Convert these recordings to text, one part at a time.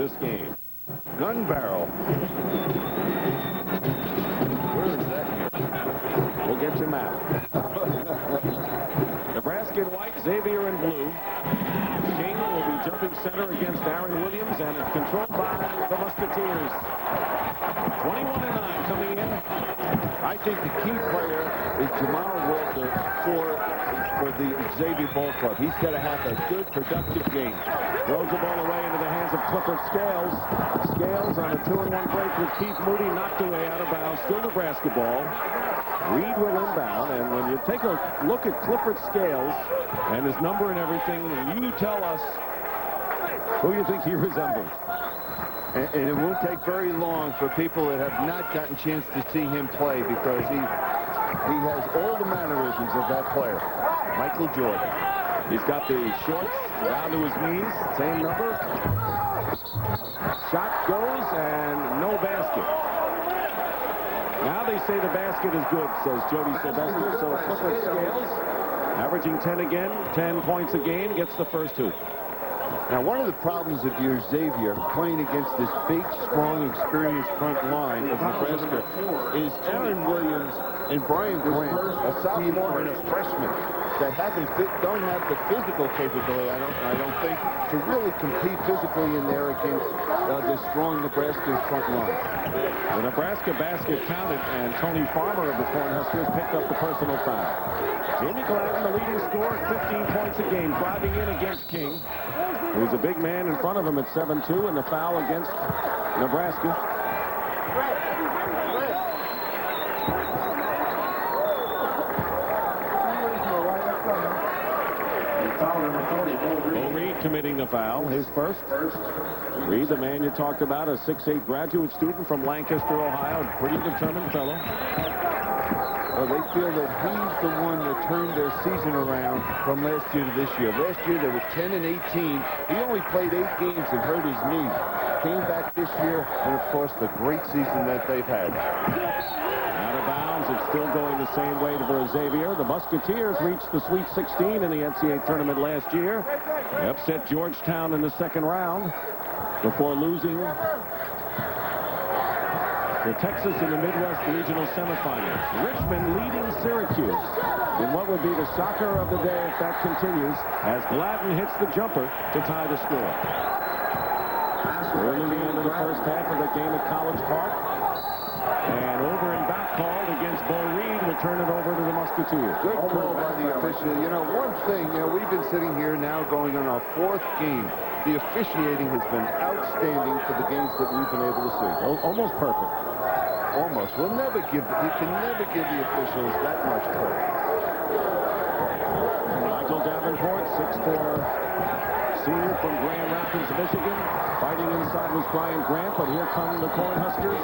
this game. Gun barrel. Where is that here? We'll get you map. Nebraska in white, Xavier in blue. King will be jumping center against Aaron Williams, and it's controlled by the Musketeers. 21-9 coming in. I think the key player is Jamal Walker for the Xavier Ball Club. He's got to have a good, productive game. Throws the ball away into the hands of Clifford Scales. Scales on a 2-1 break with Keith Moody knocked away out of bounds. Still Nebraska ball. Reed will inbound, and when you take a look at Clifford Scales and his number and everything, you tell us who you think he resembles. And it won't take very long for people that have not gotten a chance to see him play, because he has all the mannerisms of that player. Michael Jordan. He's got the shorts down to his knees, same number. Shot goes, and no basket. Now they say the basket is good, says Jody Sylvester. So Clifford Scales, averaging 10 again, 10 points a game, gets the first hoop. Now, one of the problems if you're Xavier playing against this big, strong, experienced front line of Nebraska is Aaron Williams and Brian Grant, a sophomore and a freshman, that don't have the physical capability, I don't think, to really compete physically in there against the strong Nebraska front line. The Nebraska basket counted, and Tony Farmer of the Cornhuskers picked up the personal foul. Jamie Gladden, the leading scorer, at 15 points a game, driving in against King, who's a big man in front of him at 7'2", and the foul against Nebraska. Bo Reed committing the foul, his first. Reed, the man you talked about, a 6'8" graduate student from Lancaster, Ohio, pretty determined fellow. Well, they feel that he's the one that turned their season around from last year to this year. Last year, they were 10-18. He only played 8 games and hurt his knee. Came back this year, and, of course, the great season that they've had. Out of bounds. It's still going the same way for Xavier. The Musketeers reached the Sweet 16 in the NCAA Tournament last year. They upset Georgetown in the second round before losing to Texas in the Midwest Regional Semifinals. Richmond leading Syracuse in what would be the shocker of the day if that continues, as Gladden hits the jumper to tie the score. Early the end of the first half of the game at College Park. And over and back called against Bo Reed will turn it over to the Musketeers. Good call by the official. You know, one thing, we've been sitting here now going on our 4th game. The officiating has been outstanding for the games that we've been able to see. Almost perfect. Almost. You can never give the officials that much credit. Michael Davenport, 6'4" senior from Grand Rapids, Michigan. Fighting inside was Brian Grant, but here come the Cornhuskers.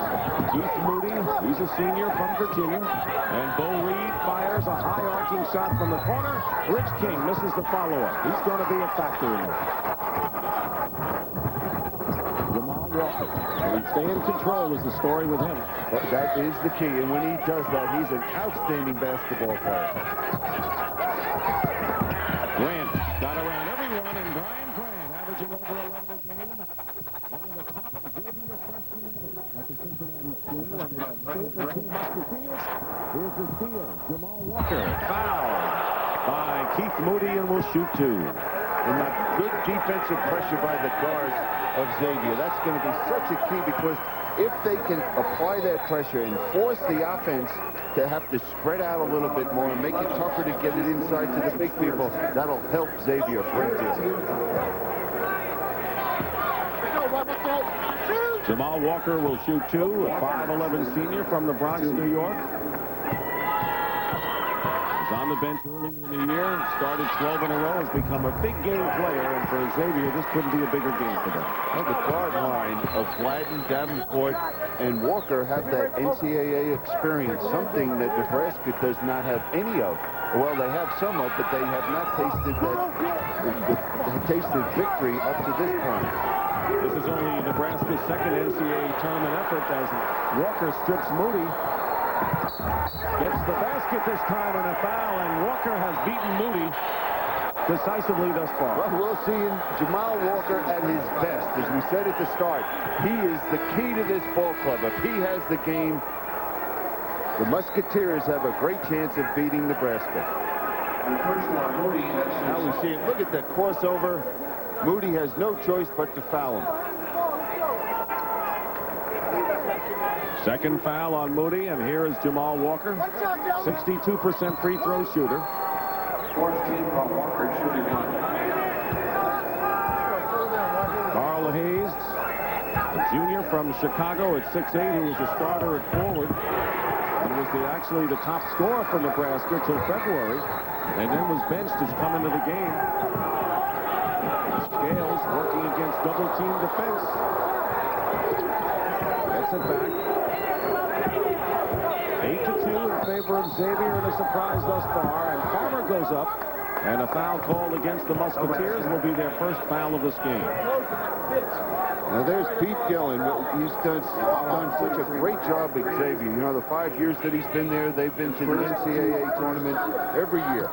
Keith Moody, he's a senior from Virginia. And Bo Reed fires a high arcing shot from the corner. Rich King misses the follow-up. He's going to be a factor in this. Jamal Walker. Will he stay in control is the story with him. But that is the key, and when he does that, he's an outstanding basketball player. Grant got around everyone, and Brian Grant averaging over 11 a game. One of the top Xavier freshmen ever at the Cincinnati School. And the two Musketeers. Here's the steal. Jamal Walker fouled by Keith Moody, and will shoot 2. And that good defensive pressure by the guards of Xavier. That's going to be such a key, because if they can apply that pressure and force the offense to have to spread out a little bit more and make it tougher to get it inside to the big people, that'll help Xavier a great deal. Jamal Walker will shoot 2, a 5'11" senior from the Bronx, New York. He's on the bench early in the year, started 12 in a row, has become a big game player, and for Xavier, this couldn't be a bigger game for them. Well, the guard line of Gladden, Davenport, and Walker have that NCAA experience, something that Nebraska does not have any of. Well, they have some of, but they have not tasted victory up to this point. This is only Nebraska's second NCAA tournament effort as Walker strips Moody. Gets the basket this time and a foul, and Walker has beaten Moody. decisively thus far. Well, we'll see Jamal Walker at his best. As we said at the start, he is the key to this ball club. If he has the game, the Musketeers have a great chance of beating Nebraska. Now we see it. Look at that crossover. Moody has no choice but to foul him. Second foul on Moody, and here is Jamal Walker, 62% free throw shooter. Carl Hayes, a junior from Chicago at 6'8", who was a starter at forward and was actually the top scorer for Nebraska till February, and then was benched as come into the game. Scales working against double-team defense. Gets it back. 8-2 in favor of Xavier in a surprise thus far, and Farmer goes up, and a foul called against the Musketeers will be their first foul of this game. Now there's Pete Gillen. He's done such a great job at Xavier. You know, the 5 years that he's been there, they've been to the NCAA Tournament every year.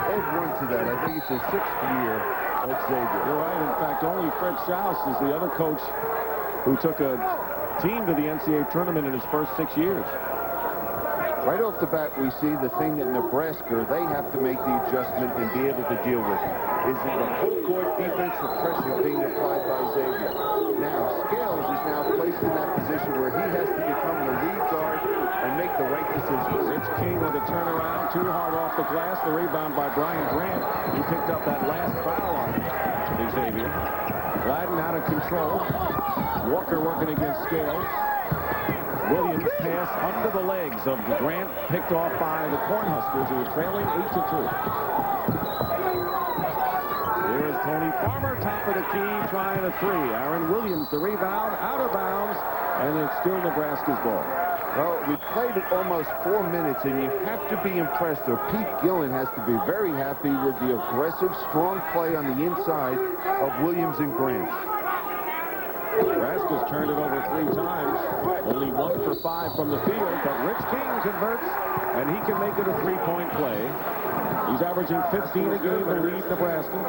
Ed won to that. I think it's his 6th year at Xavier. You're right. In fact, only Fred Schaus is the other coach who took a team to the NCAA Tournament in his first 6 years. Right off the bat, we see the thing that Nebraska, they have to make the adjustment and be able to deal with. Is it the full court defensive pressure being applied by Xavier? Now, Scales is now placed in that position where he has to become the lead guard and make the right decisions. Rich King with a turnaround, too hard off the glass. The rebound by Brian Grant. He picked up that last foul on Xavier. Gladden out of control. Walker working against Scales. Williams pass under the legs of Grant, picked off by the Cornhuskers, who were trailing 8-2. Here is Tony Farmer, top of the key, trying a three. Aaron Williams, the rebound, out of bounds, and it's still Nebraska's ball. Well, we played it almost 4 minutes, and you have to be impressed, or Pete Gillen has to be very happy with the aggressive, strong play on the inside of Williams and Grant. Nebraska's turned it over 3 times. Only 1 for 5 from the field, but Rich King converts, and he can make it a 3-point play. He's averaging 15 a game to lead Nebraska.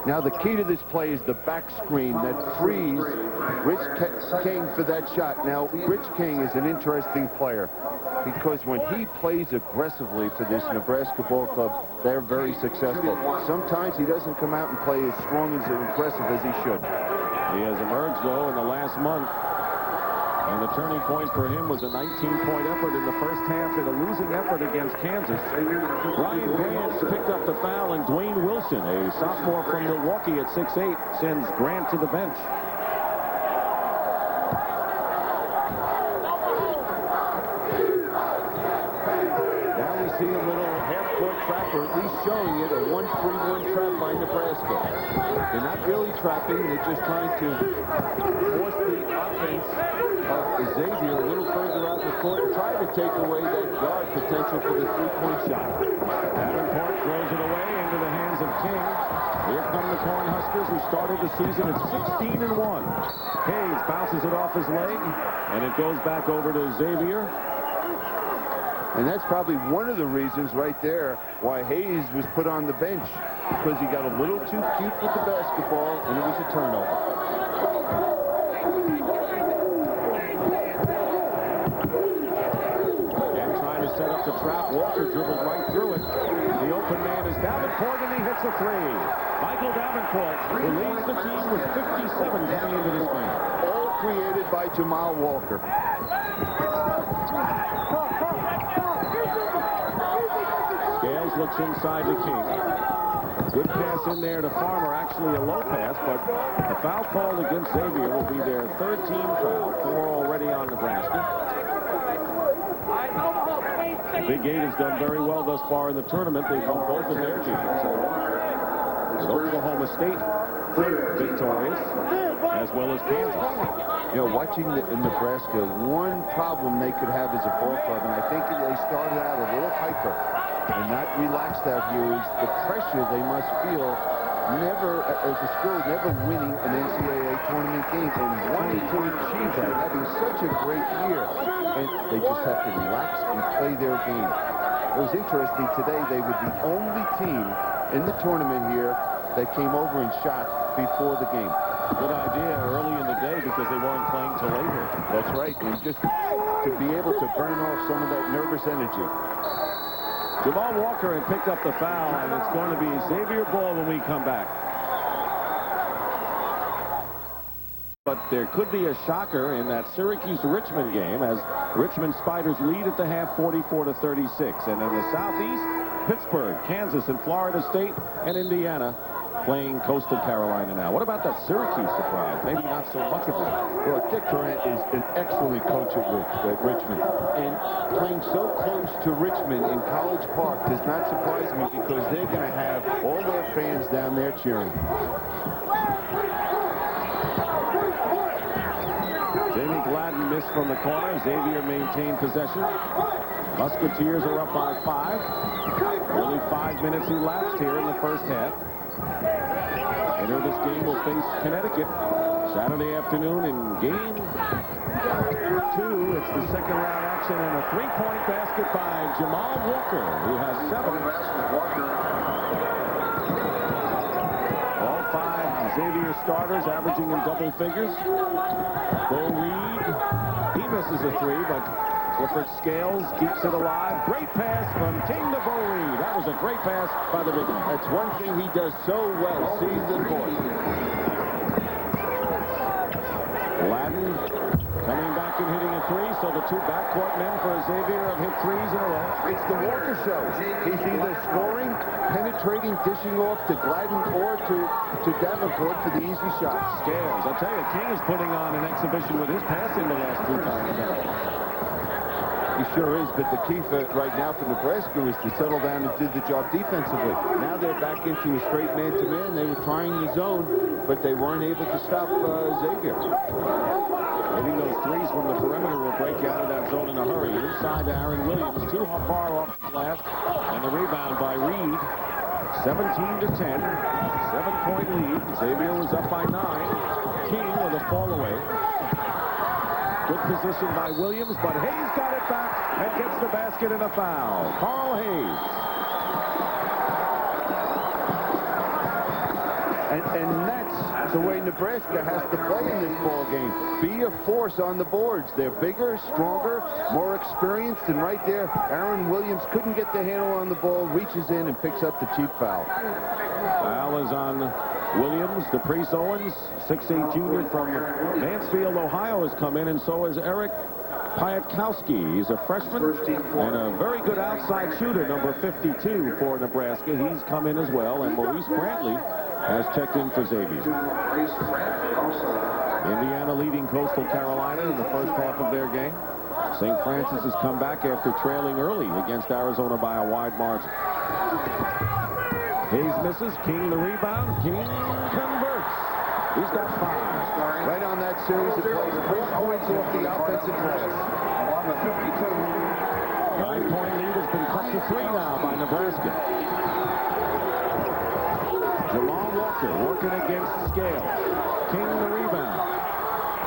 Now the key to this play is the back screen that frees Rich King for that shot. Now, Rich King is an interesting player because when he plays aggressively for this Nebraska ball club, they're very successful. Sometimes he doesn't come out and play as strong and as aggressive as he should. He has emerged, though, in the last month. And the turning point for him was a 19-point effort in the first half in a losing effort against Kansas. Brian Grant picked up the foul, and Dwayne Wilson, a sophomore from Milwaukee at 6'8", sends Grant to the bench. Now we see a little half-court trap, or at least showing it, a 1-3-1 trap by Nebraska. They're not really trapping, they're just trying to force the offense of Xavier a little further out the court and try to take away that guard potential for the 3-point shot. Davenport throws it away into the hands of King. Here come the Cornhuskers, who started the season at 16-1. Hayes bounces it off his leg, and it goes back over to Xavier. And that's probably one of the reasons right there why Hayes was put on the bench, because he got a little too cute with the basketball, and it was a turnover. And trying to set up the trap, Walker dribbled right through it. The open man is Davenport, and he hits a three. Michael Davenport, who leads the team with 57 coming into this game. All created by Jamal Walker. Scales looks inside to King. Good pass in there to Farmer, actually a low pass, but a foul called against Xavier will be their 3rd team foul, 4 already on Nebraska. The Big 8 has done very well thus far in the tournament. They've won both of their games. Oklahoma State victorious, as well as Kansas. You know, watching Nebraska, one problem they could have as a ball club, and I think they started out a little hyper and not relaxed out here, is the pressure they must feel never, as a school, never winning an NCAA tournament game, and wanting to achieve that, having such a great year. And they just have to relax and play their game. It was interesting today. They were the only team in the tournament here that came over and shot before the game. Good idea early in the day because they weren't playing till later. That's right. And just to be able to burn off some of that nervous energy. Jamal Walker had picked up the foul, and it's going to be Xavier ball when we come back. But there could be a shocker in that Syracuse-Richmond game as Richmond Spiders lead at the half 44-36. And in the Southeast, Pittsburgh, Kansas, and Florida State, and Indiana playing Coastal Carolina now. What about that Syracuse surprise? Maybe not so much of it. Well, Dick Durant is an excellent coach at Richmond. And playing so close to Richmond in College Park does not surprise me because they're going to have all their fans down there cheering. Jamie Gladden missed from the corner. Xavier maintained possession. Musketeers are up by 5. Only 5 minutes elapsed here in the first half. Winner of this game will face Connecticut Saturday afternoon in game 2. It's the second round action and a 3-point basket by Jamal Walker, who has 7. All 5 Xavier starters averaging in double figures. Bo Reed, he misses a 3, but Clifford Scales keeps it alive. Great pass from King to Bo Reed. That was a great pass by the big man. That's one thing he does so well, sees the court. Gladden coming back and hitting a 3, so the 2 backcourt men for Xavier have hit 3s in a row. It's the Walker show. He's either scoring, penetrating, dishing off to Gladden or to Davenport for the easy shots. Scales, I tell you, King is putting on an exhibition with his passing the last 2 times now. He sure is, but the key for right now for Nebraska is to settle down and do the job defensively. Now they're back into a straight man-to-man. They were trying the zone, but they weren't able to stop Xavier. Hitting those 3s from the perimeter will break you out of that zone in a hurry. Inside to Aaron Williams, too far off the glass, and the rebound by Reed. 17-10, 7-point lead. Xavier was up by 9. King with a fall away. Good position by Williams, but Hayes got it back and gets the basket and a foul. Carl Hayes. And that's the way Nebraska has to play in this ball game. Be a force on the boards. They're bigger, stronger, more experienced, and right there, Aaron Williams couldn't get the handle on the ball, reaches in and picks up the cheap foul. Foul is on Williams. Caprice Owens, 6'8" junior from Mansfield, Ohio, has come in, and so has Eric Piatkowski. He's a freshman and a very good outside shooter, number 52 for Nebraska. He's come in as well, and Maurice Brantley has checked in for Xavier. Indiana leading Coastal Carolina in the first half of their game. St. Francis has come back after trailing early against Arizona by a wide margin. Hayes misses. King the rebound. King converts. He's got 5. Right on that series of plays, 4 points off the offensive glass. 9-point lead has been cut to 3 now by Nebraska. Jamal Walker working against Scales. King the rebound.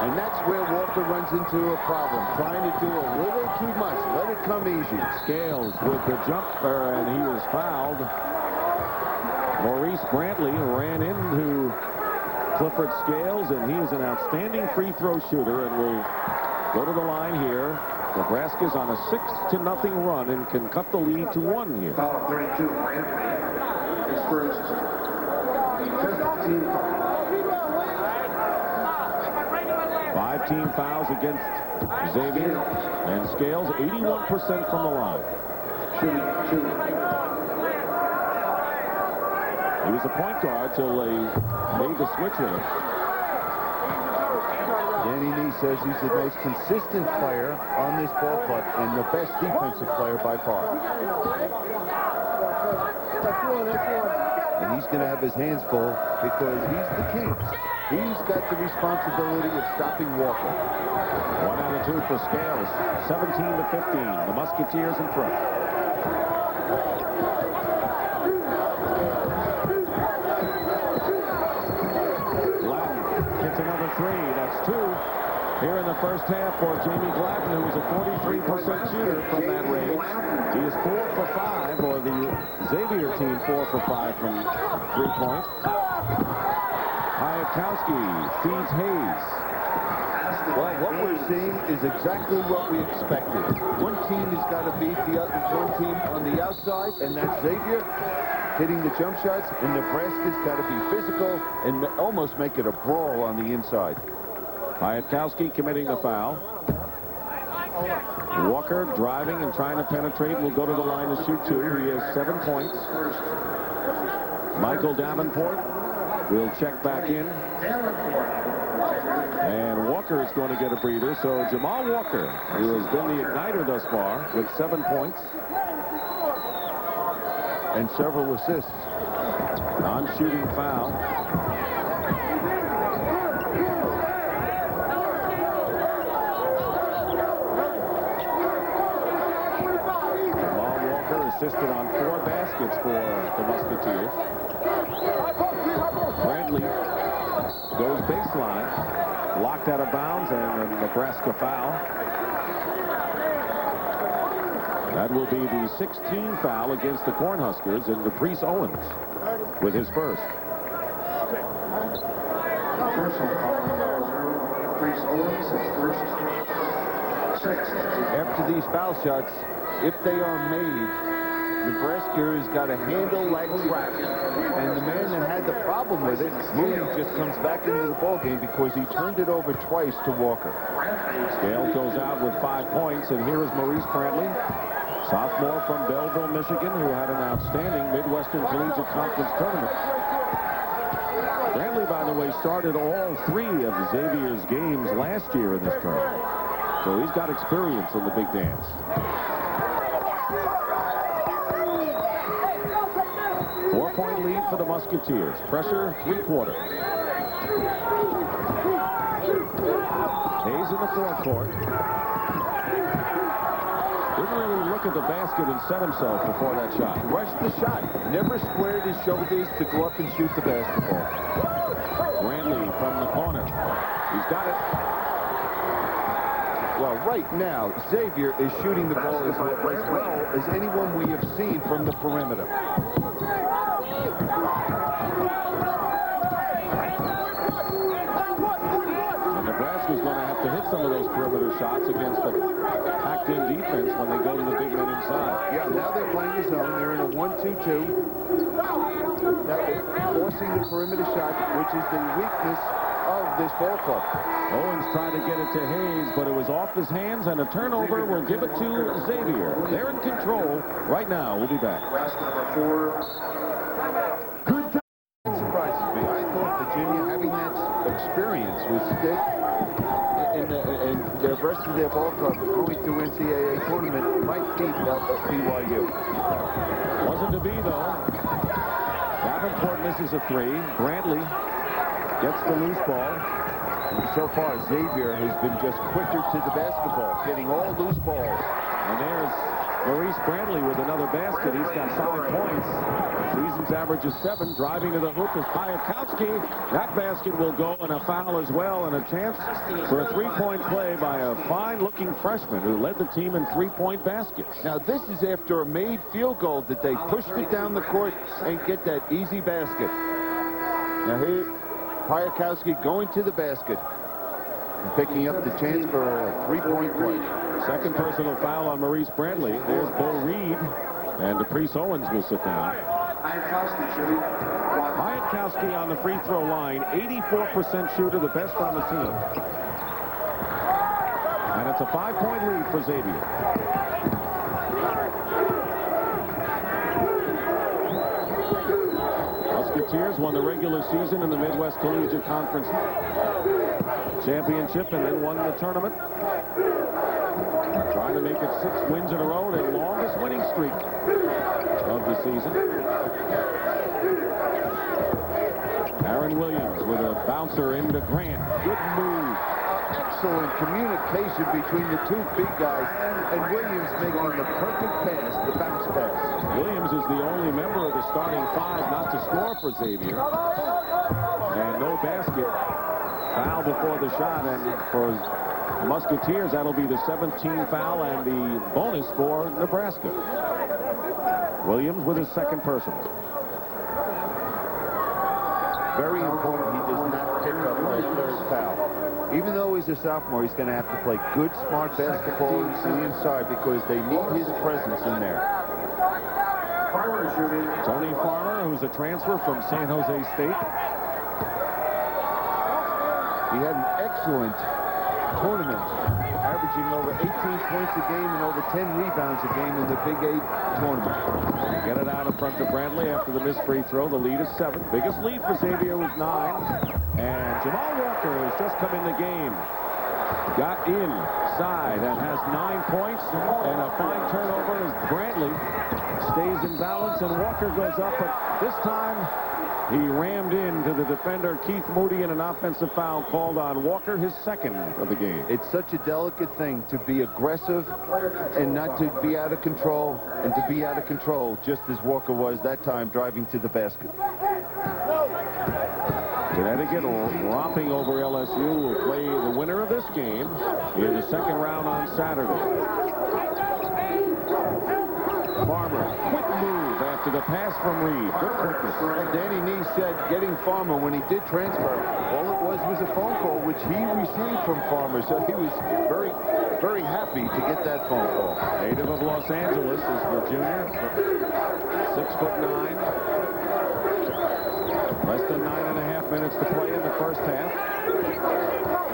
And that's where Walker runs into a problem, trying to do a little too much. Let it come easy. Scales with the jumper, and he is fouled. Maurice Brantley ran into Clifford Scales, and he is an outstanding free throw shooter and will go to the line here. Nebraska's on a 6-0 run and can cut the lead to 1 here. Foul 32, Brantley. His first 15 foul. 5 team fouls against Xavier, and Scales 81% from the line. He was a point guard till they made the switch with him. Danny Nee says he's the most consistent player on this ball club and the best defensive player by far. And he's going to have his hands full because he's the king. He's got the responsibility of stopping Walker. 1 out of 2 for Scales. 17-15. The Musketeers in front. here in the first half for Jamie Gladden, who was a 43% shooter from that range. He is 4 for 5, or the Xavier team 4 for 5 from 3-point. Hayakowski feeds Hayes. Well, what we're seeing is exactly what we expected. One team has got to beat the other, one team on the outside, and that's Xavier hitting the jump shots, and Nebraska's got to be physical and almost make it a brawl on the inside. Hayakowski committing the foul. Walker driving and trying to penetrate, will go to the line to shoot 2. He has 7 points. Michael Davenport will check back in. And Walker is going to get a breather. So Jamal Walker, who has been the igniter thus far, with 7 points. And several assists. Non-shooting foul. Jamal Walker assisted on 4 baskets for the Musketeers. Brantley goes baseline, locked out of bounds, and a Nebraska foul. That will be the 16th foul against the Cornhuskers, and Caprice Owens with his first. Personal foul. Caprice Owens, his first. 6. After these foul shots, if they are made, Nebraska has got to handle that track. And the man that had the problem with it, Moody, just comes back into the ballgame because he turned it over twice to Walker. Scale goes out with 5 points, and here is Maurice Brantley, sophomore from Belleville, Michigan, who had an outstanding Midwestern Collegiate Conference tournament. Brantley, by the way, started all 3 of Xavier's games last year in this tournament. So he's got experience in the big dance. 4-point lead for the Musketeers. Pressure, 3-quarter. Hayes in the forecourt. Didn't really look at the basket and set himself before that shot. Rushed the shot. Never squared his shoulders to go up and shoot the basketball. Brantley from the corner. He's got it. Well, right now, Xavier is shooting the ball as well as anyone we have seen from the perimeter. And Nebraska's going to have to hit some of those perimeter shots against the packed-in defense when they go to the big men inside. Yeah, now they're playing the zone. They're in a 1-2-2. Forcing the perimeter shot, which is the weakness of this ball club. Owens tried to get it to Hayes, but it was off his hands, and a turnover will give it to Xavier. They're in control right now. We'll be back. Number 4. Good time. It surprises me. I thought Virginia, having that experience with Stick and the rest of their ball club going through NCAA Tournament, might beat BYU. Wasn't to be, though. Davenport misses a 3. Brantley gets the loose ball. So far, Xavier has been just quicker to the basketball, getting all loose balls. And there's Maurice Brantley with another basket. He's got 5 points. Season's average is 7. Driving to the hoop is Hayakowski. That basket will go, and a foul as well, and a chance for a 3-point play by a fine-looking freshman who led the team in 3-point baskets. Now, this is after a made field goal that they pushed it down the court and get that easy basket. Now, here, Hayakowski going to the basket and picking up the chance for a 3-point play. Second personal foul on Maurice Brantley. There's Bo Reed, and Caprice Owens will sit down. Hayakowski on the free throw line, 84% shooter, the best on the team. And it's a 5-point lead for Xavier. Musketeers won the regular season in the Midwest Collegiate Conference Championship and then won the tournament. Trying to make it 6 wins in a row, their longest winning streak of the season. Aaron Williams with a bouncer into Grant. Good move. Excellent communication between the two big guys, and Williams making the perfect pass, the bounce pass. Williams is the only member of the starting 5 not to score for Xavier. And no basket. Foul before the shot, and for Musketeers. That'll be the 7th team foul and the bonus for Nebraska. Williams with his second personal. Very important he does not pick up that third foul. Even though he's a sophomore, he's going to have to play good, smart basketball on the inside because they need his presence in there. Tony Farmer, who's a transfer from San Jose State. He had an excellent tournament, averaging over 18 points a game and over 10 rebounds a game in the Big 8 tournament. Get it out in front to Bradley after the missed free throw. The lead is 7. Biggest lead for Xavier was 9. And Jamal Walker has just come in the game. Got inside and has 9 points and a fine turnover as Bradley stays in balance and Walker goes up, but this time he rammed into the defender Keith Moody and an offensive foul called on Walker, his second of the game. It's such a delicate thing to be aggressive and not to be out of control, and to be out of control just as Walker was that time driving to the basket. Connecticut romping over LSU will play the winner of this game in the second round on Saturday. Farmer, quick move after the pass from Reed. Good quickness. And Danny Nee said getting Farmer when he did transfer, all it was a phone call which he received from Farmer, so he was very, very happy to get that phone call. Native of Los Angeles is the junior, 6'9". Less than 9.5 minutes to play in the first half.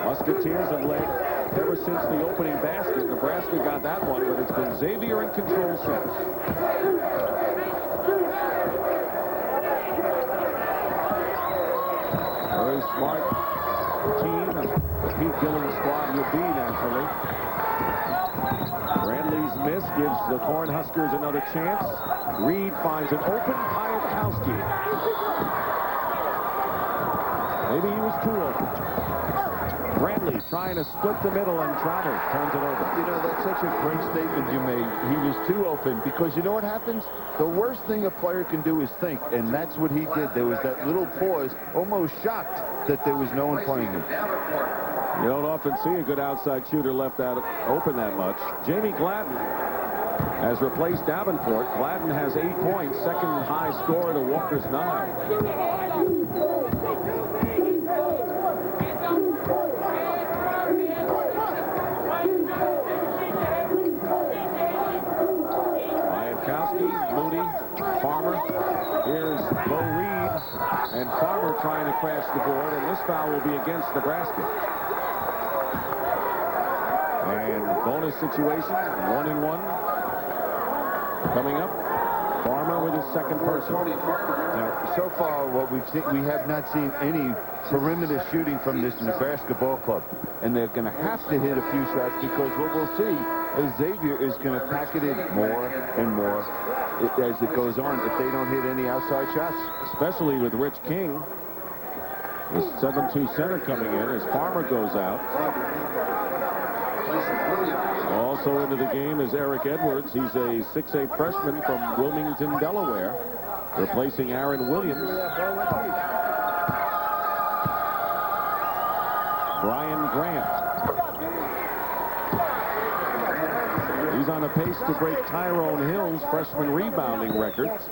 Musketeers have led ever since the opening basket. Nebraska got that one, but it's been Xavier in control since. Very smart team, and the Pete Gillen squad will be naturally. Bradley's miss gives the Cornhuskers another chance. Reed finds an open Piatkowski. Maybe he was too open. Bradley trying to split the middle and travel. Turns it over. You know, that's such a great statement you made. He was too open because you know what happens? The worst thing a player can do is think, and that's what he did. There was that little pause, almost shocked that there was no one playing him. You don't often see a good outside shooter left out open that much. Jamie Gladden has replaced Davenport. Gladden has 8 points, second high score to Walker's 9. Moody, Farmer. Here's Bo Reed, and Farmer trying to crash the board, and this foul will be against Nebraska. And bonus situation, 1-1. Coming up, Farmer with his second personal. Now, so far, what we've seen, we have not seen any perimeter shooting from this Nebraska ball club, and they're going to have to hit a few shots because what we'll see is Xavier is going to pack it in more and more as it goes on if they don't hit any outside shots. Especially with Rich King. The 7-2 center coming in as Farmer goes out. Also into the game is Eric Edwards. He's a 6'8 freshman from Wilmington, Delaware, replacing Aaron Williams. Brian Grant. He's on a pace to break Tyrone Hill's freshman rebounding records.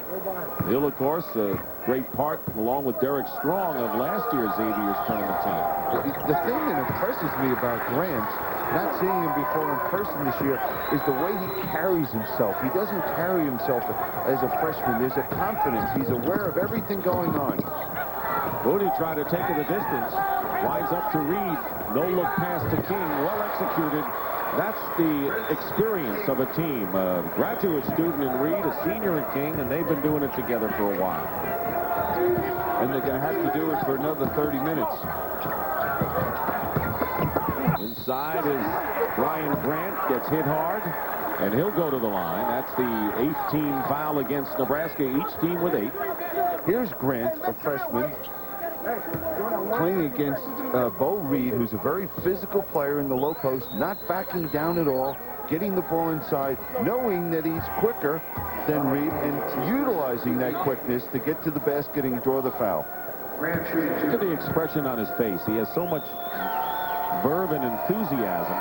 Hill, of course, a great part, along with Derek Strong, of last year's Xavier's tournament team. The thing that impresses me about Grant, not seeing him before in person this year, is the way he carries himself. He doesn't carry himself as a freshman. There's a confidence. He's aware of everything going on. Moody tried to take it the distance. Winds up to Reed. No look pass to King. Well executed. That's the experience of a team. A graduate student in Reed, a senior in King, and they've been doing it together for a while. And they're going to have to do it for another 30 minutes. Inside is Brian Grant, gets hit hard, and he'll go to the line. That's the 8th team foul against Nebraska, each team with 8. Here's Grant, a freshman, playing against Bo Reed, who's a very physical player in the low post, not backing down at all, getting the ball inside, knowing that he's quicker than Reed, and utilizing that quickness to get to the basket and draw the foul. Look at the expression on his face. He has so much verve and enthusiasm.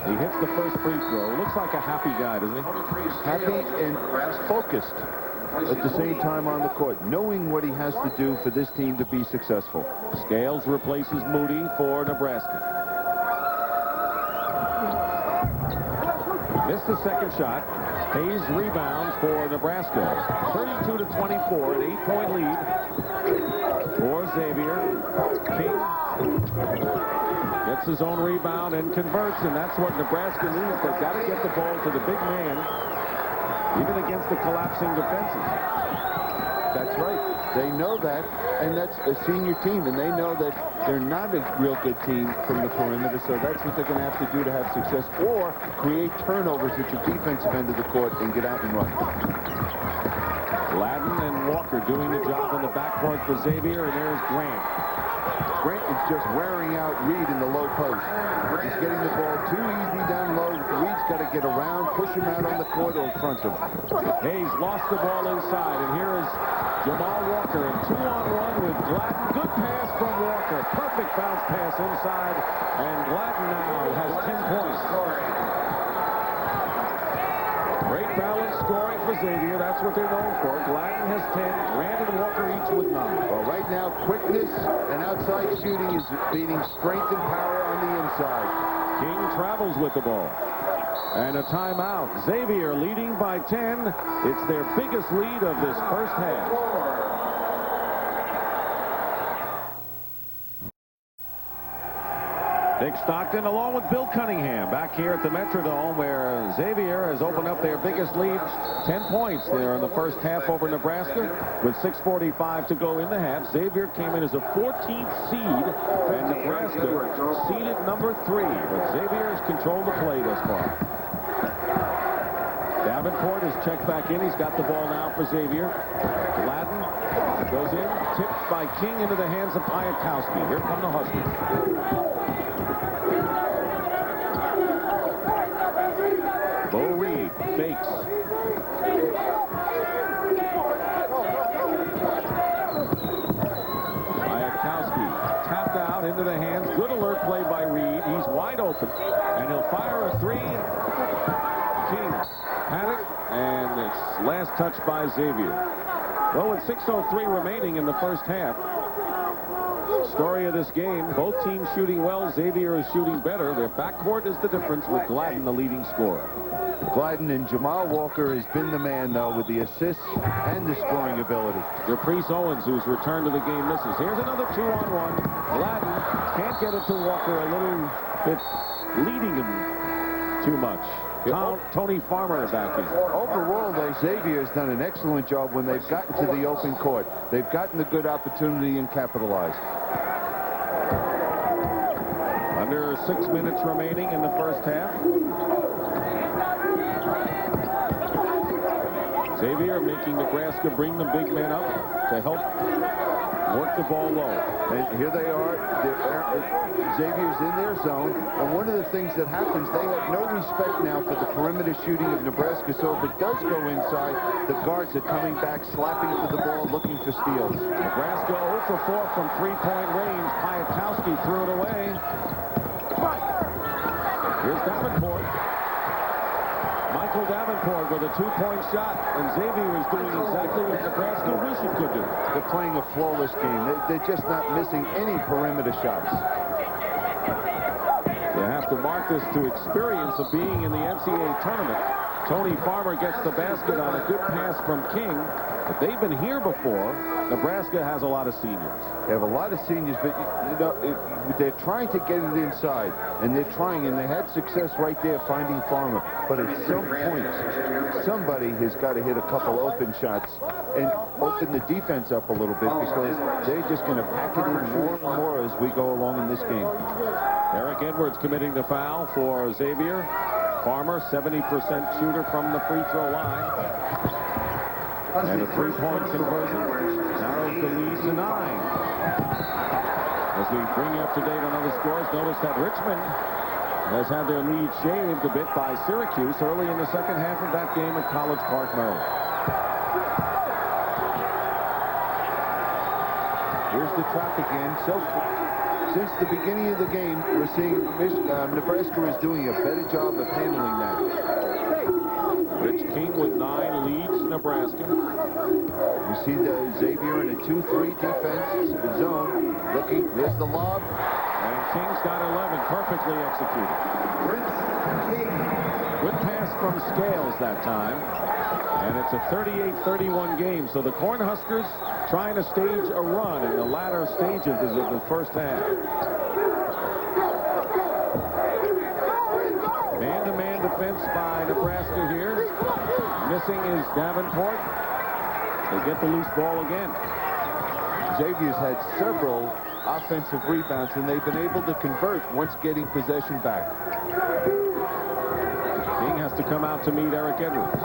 He hits the first free throw. Looks like a happy guy, doesn't he? Happy and focused at the same time on the court, knowing what he has to do for this team to be successful. Scales replaces Moody for Nebraska. Missed the second shot. Hayes rebounds for Nebraska. 32-24, an 8-point lead for Xavier. King gets his own rebound and converts, and that's what Nebraska needs. They've got to get the ball to the big man, even against the collapsing defenses. That's right. They know that, and that's a senior team, and they know that they're not a real good team from the perimeter, so that's what they're going to have to do to have success, or create turnovers at the defensive end of the court and get out and run. Gladden and Walker doing the job in the backcourt for Xavier, and there's Grant. Grant is just wearing out Reed in the low post. He's getting the ball too easy down low. Reed's got to get around, push him out on the court, or front him. Hayes lost the ball inside, and here is Jamal Walker in 2-on-1 with Gladden. Good pass from Walker. Perfect bounce pass inside, and Gladden now has 10 points. Great balance scoring for Xavier. That's what they're known for. Gladden has 10. Grant and Walker each with 9. Well, right now, quickness and outside shooting is beating strength and power on the inside. King travels with the ball. And a timeout. Xavier leading by 10. It's their biggest lead of this first half. Dick Stockton along with Bill Cunningham back here at the Metrodome, where Xavier has opened up their biggest lead, 10 points there in the first half over Nebraska with 6:45 to go in the half. Xavier came in as a 14th seed, and Nebraska seeded number 3. But Xavier has controlled the play thus far. Davenport is checked back in. He's got the ball now for Xavier. Gladden goes in, tipped by King into the hands of Piatkowski. Here come the Huskers. Bo Reed fakes. Piatkowski tapped out into the hands. Good alert play by Reed. He's wide open, and he'll fire a 3. King had it, and it's last touch by Xavier. Well, with 6:03 remaining in the first half, story of this game, both teams shooting well. Xavier is shooting better. Their backcourt is the difference, with Gladden the leading scorer. Gladden, and Jamal Walker has been the man, though, with the assists and the scoring ability. Caprice Owens, who's returned to the game, misses. Here's another 2-on-1. Gladden can't get it to Walker, a little bit leading him too much. Tony Farmer back in. Overall, though, Xavier has done an excellent job when they've gotten to the open court. They've gotten a good opportunity and capitalized. Under 6 minutes remaining in the first half. Xavier making Nebraska bring the big men up to help work the ball low. And here they are. Xavier's in their zone. And one of the things that happens, they have no respect now for the perimeter shooting of Nebraska. So if it does go inside, the guards are coming back, slapping for the ball, looking for steals. Nebraska 0 for 4 from three-point range. Piatkowski threw it away. Here's Davenport. Michael Davenport with a 2-point shot, and Xavier is doing exactly what Nebraska wished it could do. They're playing a flawless game. They're just not missing any perimeter shots. You have to mark this to experience of being in the NCAA Tournament. Tony Farmer gets the basket on a good pass from King, but they've been here before. Nebraska has a lot of seniors. They have a lot of seniors, but you know, they're trying to get it inside, and they're trying, and they had success right there finding Farmer. But at some point, somebody has got to hit a couple open shots and open the defense up a little bit, because they're just going to pack it in more and more as we go along in this game. Eric Edwards committing the foul for Xavier. Farmer, 70% shooter from the free throw line. And a 3-point conversion narrows the lead to 9. As we bring you up to date on other scores, notice that Richmond has had their lead shaved a bit by Syracuse early in the second half of that game at College Park, Maryland. Here's the trap again. So Since the beginning of the game, we're seeing Nebraska is doing a better job of handling that. Rich King with 9 leads Nebraska. You see the Xavier in a 2-3 defense zone. Looking, there's the lob. And King's got 11, perfectly executed. Good pass from Scales that time. And it's a 38-31 game. So the Cornhuskers trying to stage a run in the latter stages of the first half. Man-to-man defense by Nebraska here. Missing is Davenport. They get the loose ball again. Xavier's had several offensive rebounds, and they've been able to convert once getting possession back. King has to come out to meet Eric Edwards.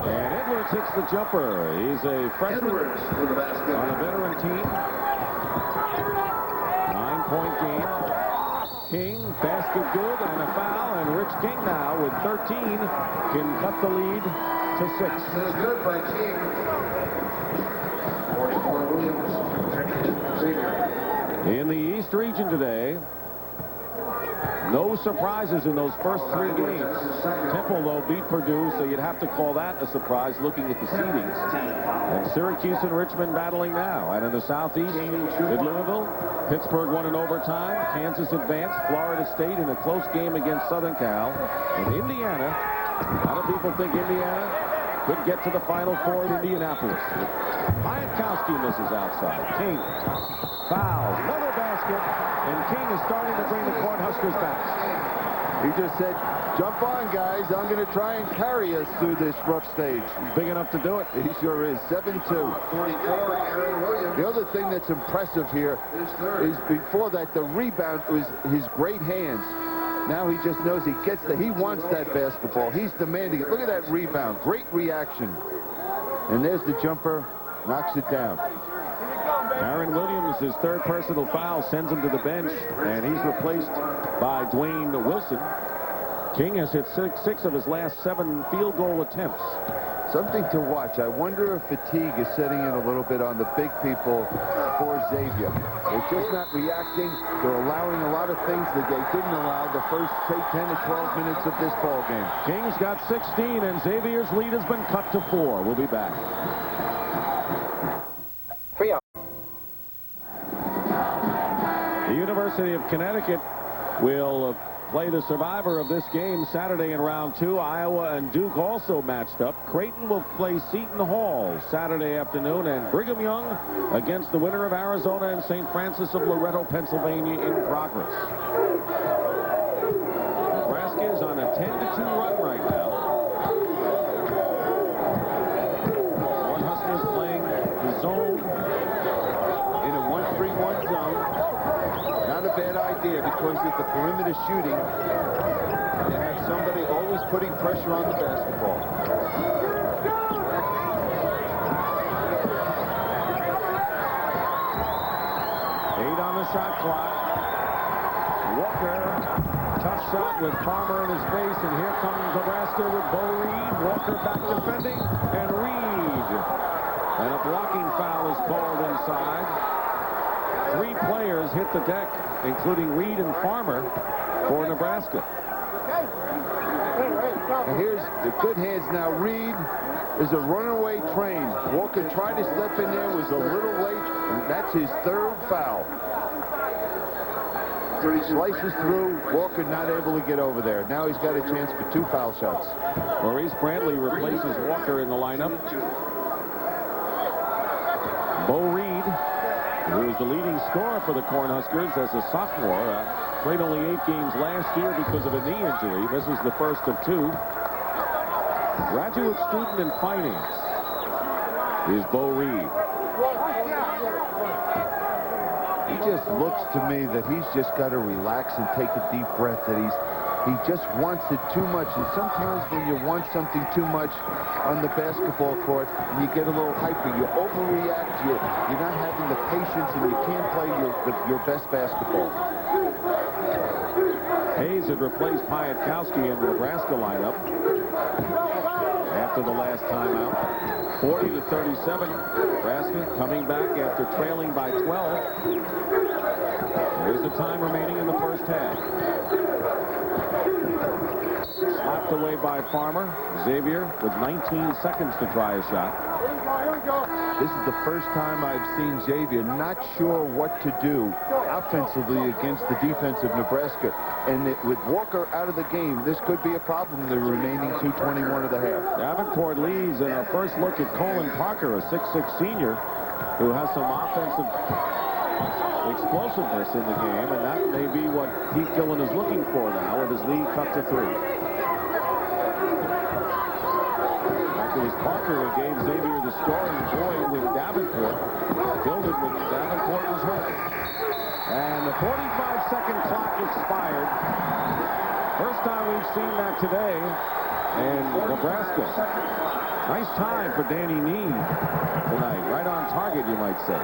And Edwards hits the jumper. He's a freshman on a veteran team. 9-point game. King, basket good, and a foul, and Rich King now with 13 can cut the lead to 6. This is good by King. 44 Williams. Xavier. In the East region today, no surprises in those first 3 games. Temple, though, beat Purdue, so you'd have to call that a surprise looking at the seedings. And Syracuse and Richmond battling now. And in the Southeast, at Louisville, Pittsburgh won in overtime. Kansas advanced. Florida State in a close game against Southern Cal. And Indiana, a lot of people think Indiana could get to the Final Four in Indianapolis. Hyatkowski misses outside. King fouls. Another basket. And King is starting to bring the Cornhuskers back. He just said, jump on, guys. I'm going to try and carry us through this rough stage. He's big enough to do it. He sure is. 7-2. 44 Aaron Williams. The other thing that's impressive here is before that, the rebound was his great hands. Now he just knows he wants that basketball. He's demanding it. Look at that rebound. Great reaction. And there's the jumper. Knocks it down. Aaron Williams, his 3rd personal foul, sends him to the bench, and he's replaced by Dwayne Wilson. King has hit 6 of his last 7 field goal attempts. Something to watch. I wonder if fatigue is setting in a little bit on the big people for Xavier. They're just not reacting. They're allowing a lot of things that they didn't allow the first, say, 10 to 12 minutes of this ball game. King's got 16, and Xavier's lead has been cut to 4. We'll be back. The University of Connecticut will play the survivor of this game Saturday in round 2. Iowa and Duke also matched up. Creighton will play Seton Hall Saturday afternoon, and Brigham Young against the winner of Arizona and St. Francis of Loretto, Pennsylvania in progress. Nebraska is on a 10-2 run right now. Cornhuskers playing the zone In a 1-3-1 zone. Not a bad idea because of the perimeter shooting. You have somebody always putting pressure on the basketball. 8 on the shot clock. Walker, tough shot with Farmer in his face, and here comes Nebraska with Bo Reed. Walker back defending, and Reed. And a blocking foul is called inside. 3 players hit the deck, including Reed and Farmer, for Nebraska. And here's the good hands now. Reed is a runaway train. Walker tried to step in there, was a little late, and that's his 3rd foul. Slices through. Walker not able to get over there. Now he's got a chance for 2 foul shots. Maurice Brantley replaces Walker in the lineup. Bo Reed, who is the leading scorer for the Cornhuskers as a sophomore, played only 8 games last year because of a knee injury. Misses the first of 2. Graduate student in finance is Bo Reed. He just looks to me that he's just got to relax and take a deep breath, that he just wants it too much. And sometimes when you want something too much on the basketball court, and you get a little hyper, you overreact, you're not having the patience, and you can't play your best basketball. Hayes had replaced Hyatkowski in the Nebraska lineup. After after the last timeout. 40-37. Nebraska coming back after trailing by 12. There's the time remaining in the first half. Slapped away by Farmer. Xavier with 19 seconds to try a shot. This is the first time I've seen Xavier not sure what to do offensively against the defense of Nebraska. And with Walker out of the game, this could be a problem in the remaining 2:21 of the half. Davenport leads in our first look at Colin Parker, a 6'6 senior who has some offensive explosiveness in the game, and that may be what Pete Gillen is looking for now with his lead cut to 3. It was Parker who gave Xavier the scoring void with Davenport. Filled it when Davenport was hurt. And the 45-second clock expired. First time we've seen that today in Nebraska. Nice time for Danny Nee tonight. Right on target, you might say.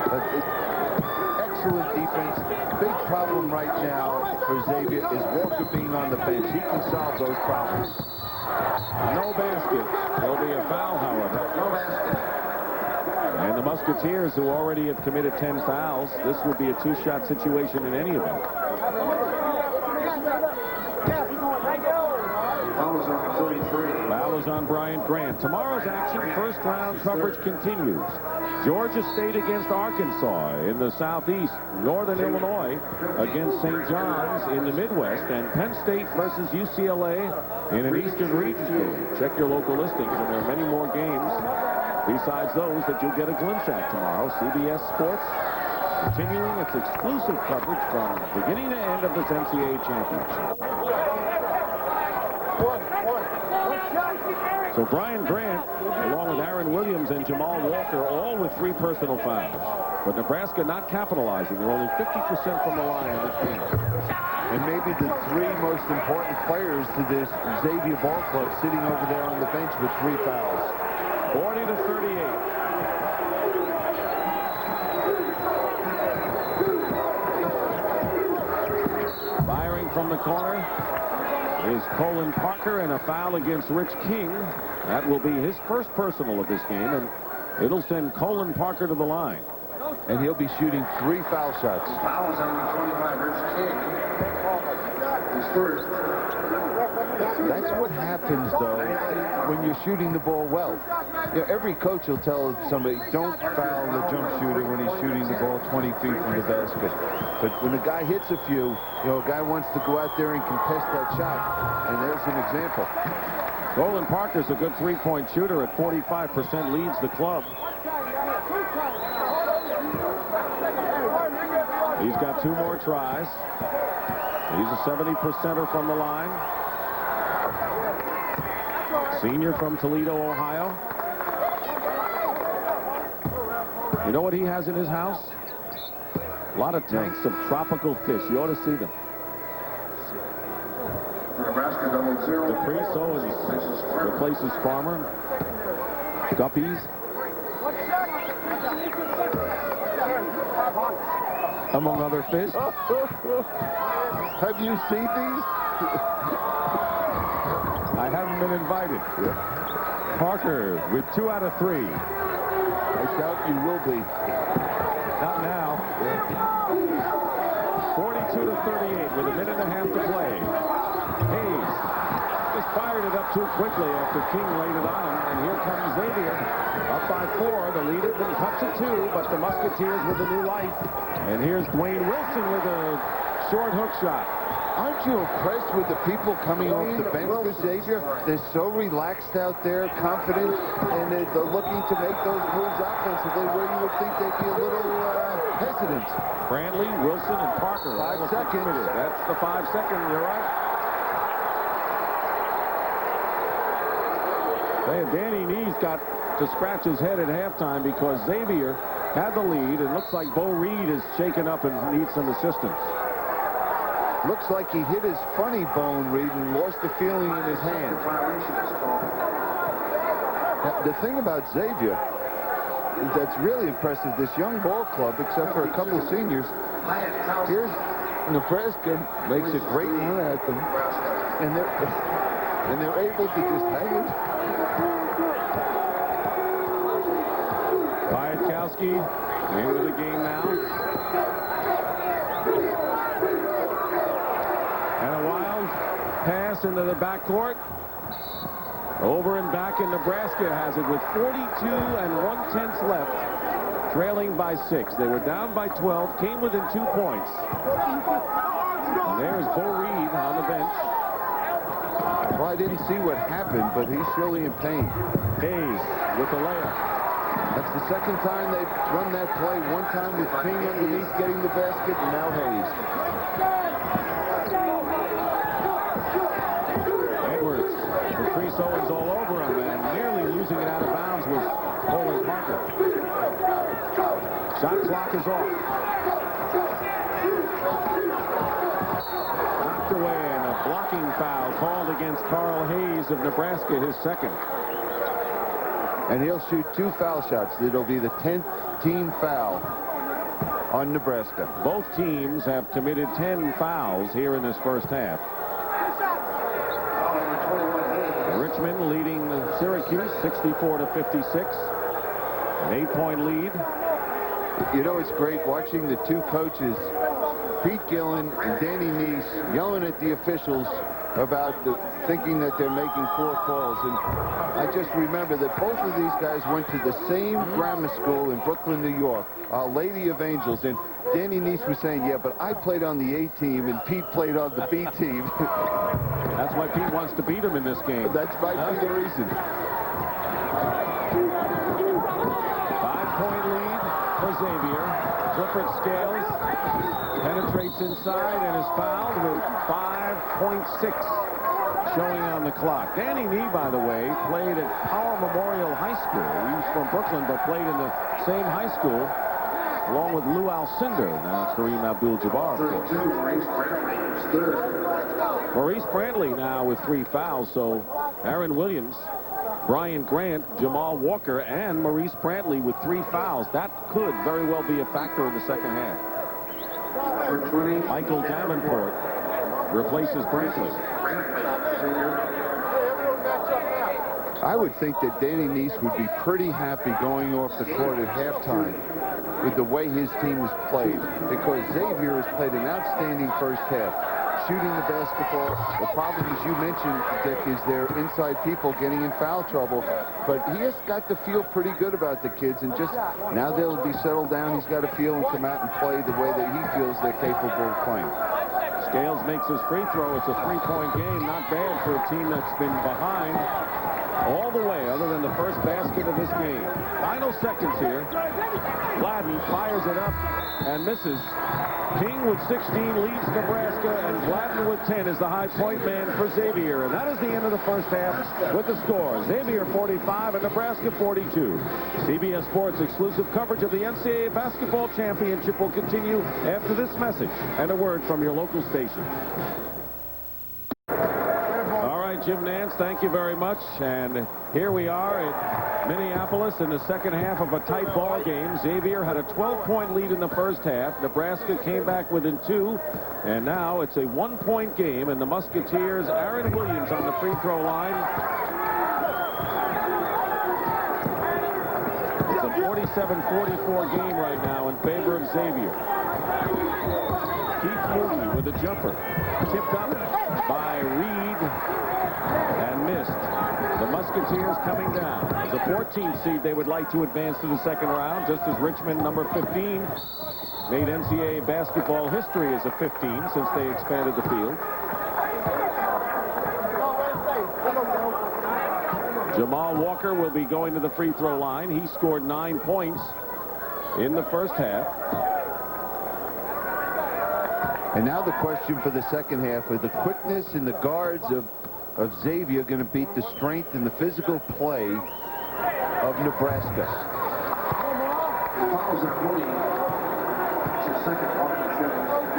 But excellent defense. Big problem right now for Xavier is Walker being on the bench. He can solve those problems. No basket. There'll be a foul, however. No basket. And the Musketeers, who already have committed 10 fouls, this would be a two-shot situation in any event. Foul is on 33. Foul is on Bryant Grant. Tomorrow's action, first round coverage continues. Georgia State against Arkansas in the Southeast. Northern Illinois against St. John's in the Midwest. And Penn State versus UCLA in an Eastern Region game. Check your local listings, and there are many more games besides those that you'll get a glimpse at tomorrow. CBS Sports continuing its exclusive coverage from beginning to end of this NCAA championship. So Brian Grant, along with Aaron Williams and Jamal Walker, all with 3 personal fouls. But Nebraska not capitalizing. They're only 50% from the line in this game. And maybe the 3 most important players to this Xavier ball club sitting over there on the bench with 3 fouls. 40-38. Firing from the corner is Colin Parker, and a foul against Rich King. That will be his first personal of this game, and it'll send Colin Parker to the line. And he'll be shooting 3 foul shots. Foul is on 25. Rich King. His first. That's what happens, though, when you're shooting the ball well. You know, every coach will tell somebody, don't foul the jump shooter when he's shooting the ball 20 feet from the basket. But when a guy hits a few, you know, a guy wants to go out there and contest that shot. And there's an example. Colin Parker's a good 3-point shooter at 45%, leads the club. He's got 2 more tries. He's a 70%er from the line. Senior from Toledo, Ohio. You know what he has in his house? A lot of tanks of tropical fish. You ought to see them. Nebraska double 0. The Priso replaces Farmer. Guppies. Among other fish. Have you seen these? I haven't been invited. Yeah. Parker with 2 out of 3. I doubt you will be. Not now. 42-38 with a minute and a half to play. Hayes just fired it up too quickly after King laid it on him. And here comes Xavier. Up by 4. The lead has been cut to 2, but the Musketeers with a new life. And here's Dwayne Wilson with a short hook shot. Aren't you impressed with the people coming off the bench for Xavier? They're so relaxed out there, confident, and they're looking to make those moves offensively where you would think they'd be a little hesitant. Brantley, Wilson, and Parker. 5 seconds. That's the 5-second. You're right. Hey, Danny Nee's got to scratch his head at halftime because Xavier had the lead. It looks like Bo Reed is shaken up and needs some assistance. Looks like he hit his funny bone, Reed, and lost the feeling in his hand. Now, the thing about Xavier that's really impressive, this young ball club, except for a couple of seniors, here's Nebraska makes a great run at them, and and they're able to just hang it. Piatkowski into the game now. And a wild pass into the backcourt. Over and back, and Nebraska has it with 42 1/10 left, trailing by 6. They were down by 12, came within 2 points. And there's Bo Reed on the bench. Well, I didn't see what happened, but he's surely in pain. Hayes with the layup. That's the second time they've run that play. One time with King underneath getting the basket, and now Hayes. Edwards, Patrice Owens all over him, and nearly losing it out of bounds was Colin Parker. Shot clock is off. Knocked away, and a blocking foul called against Carl Hayes of Nebraska, his second. And he'll shoot 2 foul shots. It'll be the 10th team foul on Nebraska. Both teams have committed 10 fouls here in this first half. Richmond leading Syracuse 64-56. An 8-point lead. You know, it's great watching the two coaches, Pete Gillen and Danny Neese, yelling at the officials about thinking that they're making 4 calls. And I just remember that both of these guys went to the same grammar school in Brooklyn, New York, Our Lady of Angels. And Danny Neese was saying, yeah, but I played on the A team and Pete played on the B team. That's why Pete wants to beat him in this game. That might be the reason. 5-point lead for Xavier. Clifford Scales penetrates inside and is fouled with 5.6 showing on the clock. Danny Nee, by the way, played at Power Memorial High School. He's from Brooklyn, but played in the same high school along with Lou Alcindor. Now Kareem Abdul-Jabbar, of course. Maurice Brantley now with 3 fouls, so Aaron Williams, Brian Grant, Jamal Walker, and Maurice Brantley with 3 fouls. That could very well be a factor in the second half. Michael Davenport replaces Brantley. I would think that Danny Neese would be pretty happy going off the court at halftime with the way his team has played, because Xavier has played an outstanding first half, shooting the basketball. The problem, as you mentioned, Dick, is their inside people getting in foul trouble, but he has got to feel pretty good about the kids, and just now they'll be settled down. He's got to feel and come out and play the way that he feels they're capable of playing. Scales makes his free throw. It's a 3-point game. Not bad for a team that's been behind all the way, other than the first basket of this game. Final seconds here. Gladden fires it up and misses. King with 16 leads Nebraska, and Gladden with 10 is the high point man for Xavier. And that is the end of the first half with the score. Xavier 45 and Nebraska 42. CBS Sports exclusive coverage of the NCAA Basketball Championship will continue after this message and a word from your local station. All right, Jim Nance, thank you very much. And here we are at Minneapolis in the second half of a tight ball game. Xavier had a 12-point lead in the first half. Nebraska came back within 2, and now it's a 1-point game, and the Musketeers, Aaron Williams on the free throw line. It's a 47-44 game right now in favor of Xavier. Keith Moody with a jumper, tipped up by Reed and missed. The Musketeers coming down. As a 14th seed, they would like to advance to the second round, just as Richmond, number 15, made NCAA basketball history as a 15 since they expanded the field. Jamal Walker will be going to the free throw line. He scored 9 points in the first half. And now the question for the second half, are the quickness and the guards of Xavier going to beat the strength and the physical play of Nebraska?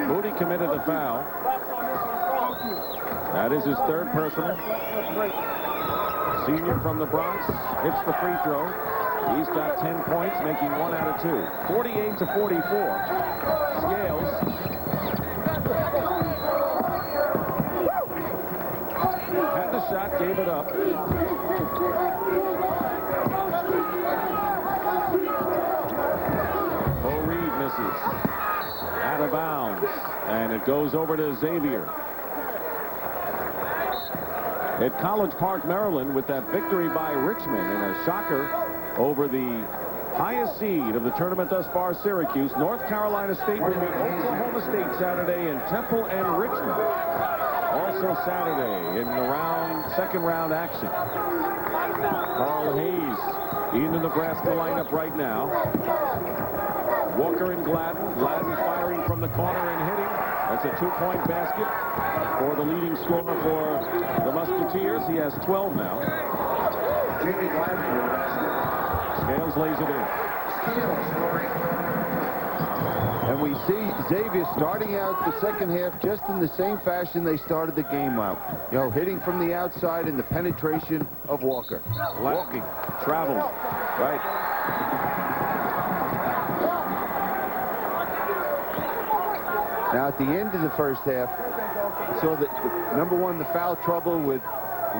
Moody committed a foul. That is his 3rd personal. Senior from the Bronx hits the free throw. He's got 10 points, making 1 out of 2. 48-44. Scales. Had to shot, gave it up. Bo Reed misses. Out of bounds. And it goes over to Xavier. At College Park, Maryland, with that victory by Richmond and a shocker over the highest seed of the tournament thus far, Syracuse. North Carolina State will meet Oklahoma State Saturday in Temple and Richmond. Also Saturday in the second round action. Carl Hayes in the Nebraska lineup right now. Walker and Gladden. Gladden firing from the corner and hitting. That's a 2-point basket for the leading scorer for the Musketeers. He has 12 now. Scales lays it in. And we see Xavier starting out the second half just in the same fashion they started the game out. You know, hitting from the outside and the penetration of Walker. Walking, travels, right. Now, at the end of the first half, so that number one, the foul trouble with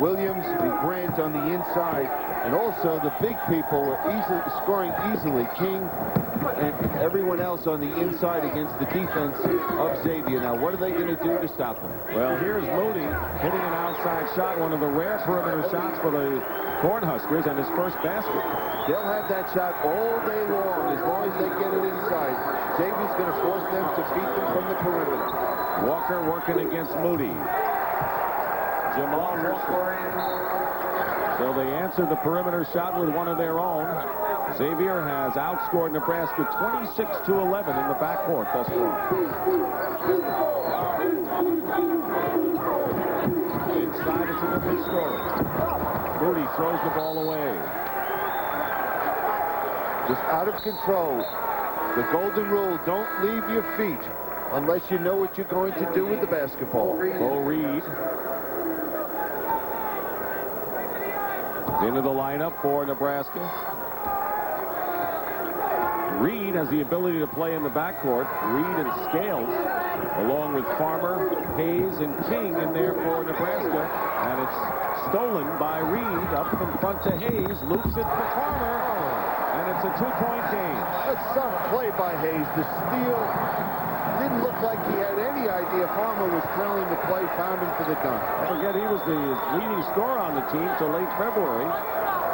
Williams and Grant on the inside, and also the big people were scoring easily. King and everyone else on the inside against the defense of Xavier. Now, what are they going to do to stop him? Well, here's Moody hitting an outside shot, one of the rare perimeter shots for the Cornhuskers, and his first basket. They'll have that shot all day long as they get it inside. Xavier's going to force them to beat them from the perimeter. Walker working against Moody. Jamal Walker. So they answered the perimeter shot with one of their own. Xavier has outscored Nebraska 26-11 in the backcourt thus far. Inside, it's a different story. Moody throws the ball away. Just out of control. The golden rule, don't leave your feet unless you know what you're going to do with the basketball. Bo Reed into the lineup for Nebraska. Reed has the ability to play in the backcourt. Reed and Scales, along with Farmer, Hayes, and King in there for Nebraska. And it's stolen by Reed up in front to Hayes. Loops it for Farmer. And it's a 2-point game. That's some play by Hayes. The steal didn't look like he had any idea Farmer was trailing the play, found him for the dunk. Don't forget, he was the leading scorer on the team till late February.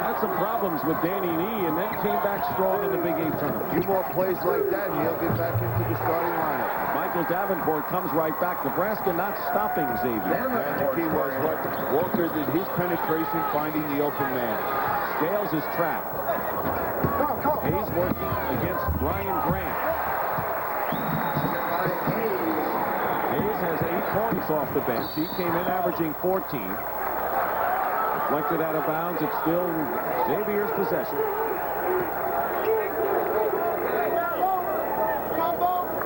Had some problems with Danny Nee, and then came back strong in the Big 8 tournament. A few more plays like that, and he'll get back into the starting lineup. Michael Davenport comes right back. Nebraska not stopping Xavier. And the key was what Walker did, his penetration, finding the open man. Scales is trapped. Hayes working against Brian Grant. Hayes has 8 points off the bench. He came in averaging 14. Deflected out of bounds. It's still Xavier's possession.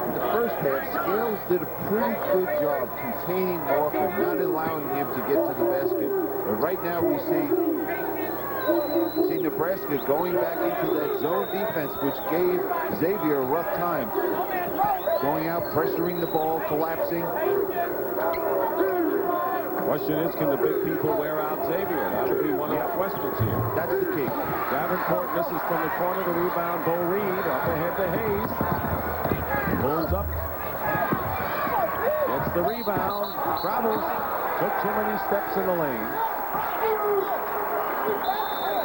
In the first half, Scales did a pretty good job containing Walker, not allowing him to get to the basket. But right now we see Nebraska going back into that zone defense, which gave Xavier a rough time. Going out, pressuring the ball, collapsing. Question is, can the big people wear out Xavier? That'll be one of the questions here. That's the key. Davenport misses from the corner. The rebound, Bo Reed up ahead to Hayes. Pulls up. Gets the rebound. Travels. Took too many steps in the lane.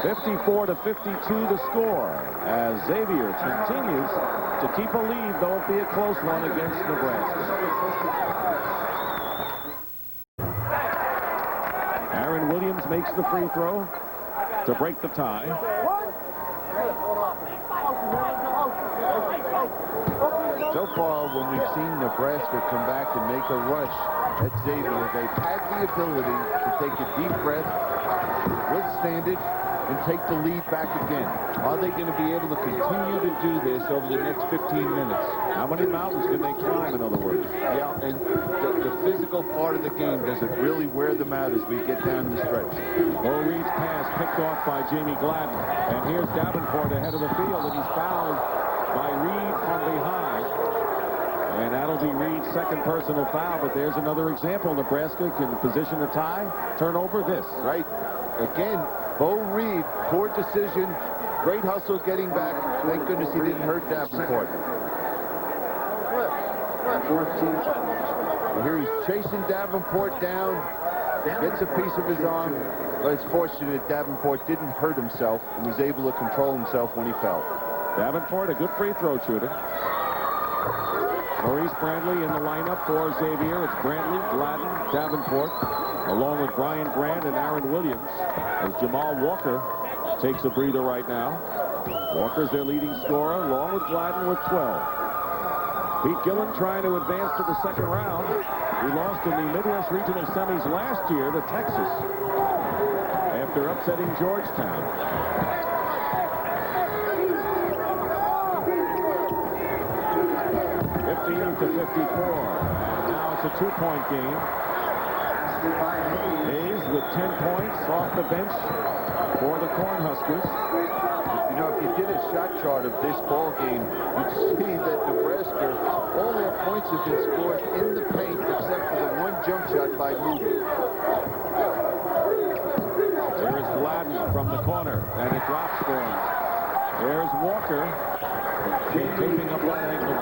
54-52 the score as Xavier continues to keep a lead, though it be a close one against Nebraska. Aaron Williams makes the free throw to break the tie. So far, when we've seen Nebraska come back and make a rush at Xavier, they've had the ability to take a deep breath, withstand it, and take the lead back again. Are they going to be able to continue to do this over the next 15 minutes? How many mountains can they climb, in other words? Yeah, and the physical part of the game, does it really wear them out as we get down the stretch? Bo Reed's pass picked off by Jamie Gladden. And here's Davenport ahead of the field, and he's fouled by Reed from behind. And that'll be Reed's second personal foul, but there's another example. Nebraska can position a tie, turn over this. Right. Again, Bo Reed, poor decision, great hustle getting back. Thank goodness he didn't hurt Davenport. Here he's chasing Davenport down, gets a piece of his arm, but it's fortunate Davenport didn't hurt himself and was able to control himself when he fell. Davenport, a good free throw shooter. Maurice Brantley in the lineup for Xavier. It's Brantley, Gladden, Davenport, along with Brian Grant and Aaron Williams, as Jamal Walker takes a breather right now. Walker's their leading scorer, along with Gladden with 12. Pete Gillen trying to advance to the second round. He lost in the Midwest Regional Semis last year to Texas after upsetting Georgetown. To 54. And now it's a 2-point game. Hayes with 10 points off the bench for the Cornhuskers. You know, if you did a shot chart of this ball game, you'd see that Nebraska, all their points have been scored in the paint except for the one jump shot by Moody. There is Gladden from the corner, and it drops for him. There's Walker, taping up that ankle.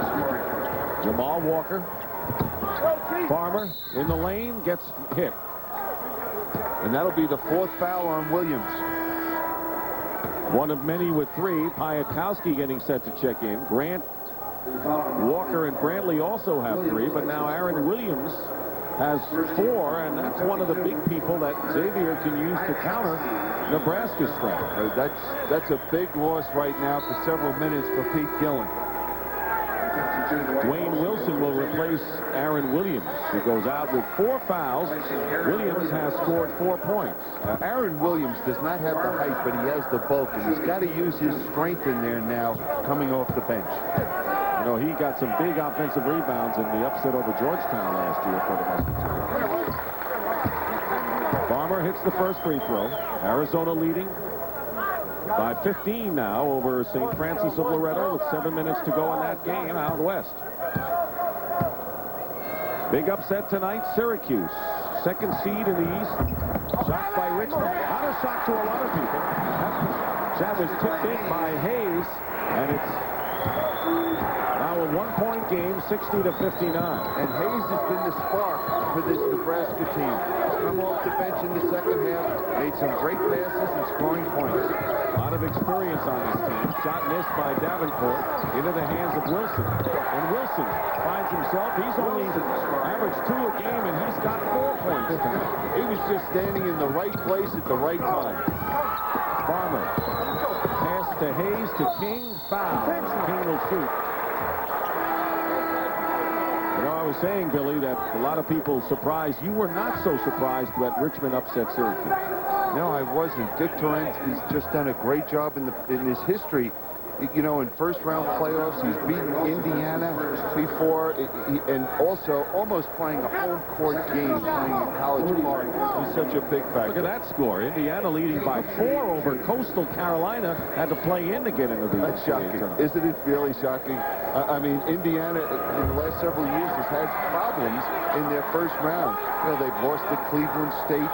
Jamal Walker. Farmer in the lane gets hit. And that'll be the 4th foul on Williams. One of many with 3. Piatkowski getting set to check in. Grant, Walker, and Brantley also have 3, but now Aaron Williams has 4, and that's one of the big people that Xavier can use to counter Nebraska's strength. That's a big loss right now for several minutes for Pete Gillen. Dwayne Wilson will replace Aaron Williams, who goes out with 4 fouls. Williams has scored 4 points. Aaron Williams does not have the height, but he has the bulk, and he's got to use his strength in there now coming off the bench. You know, he got some big offensive rebounds in the upset over Georgetown last year for the Musketeers. Farmer hits the first free throw. Arizona leading by 15 now over St. Francis of Loretto with 7 minutes to go in that game out west. Big upset tonight, Syracuse. Second seed in the East. Shot by Richmond. Not a shock to a lot of people. That was tipped in by Hayes, and it's now a 1-point game, 60 to 59. And Hayes has been the spark for this Nebraska team. Come off the bench in the second half, made some great passes and scoring points. A lot of experience on this team. Shot missed by Davenport into the hands of Wilson. And Wilson finds himself, he's only averaged 2 a game, and he's got 4 points tonight. He was just standing in the right place at the right time. Farmer. Pass to Hayes to King. Foul. King will shoot. You know, I was saying, Billy, that a lot of people surprised. You were not so surprised that Richmond upset Syracuse. No, I wasn't. Dick Torrent has just done a great job in his history. You know, in first-round playoffs, he's beaten Indiana before, and also almost playing a home court game playing in College Park was such a big factor. Look at that score. Indiana leading by 4 over Coastal Carolina. Had to play in to get into the That's shocking. Isn't it really shocking? I mean, Indiana in the last several years has had problems in their first round. You know, they've lost to Cleveland State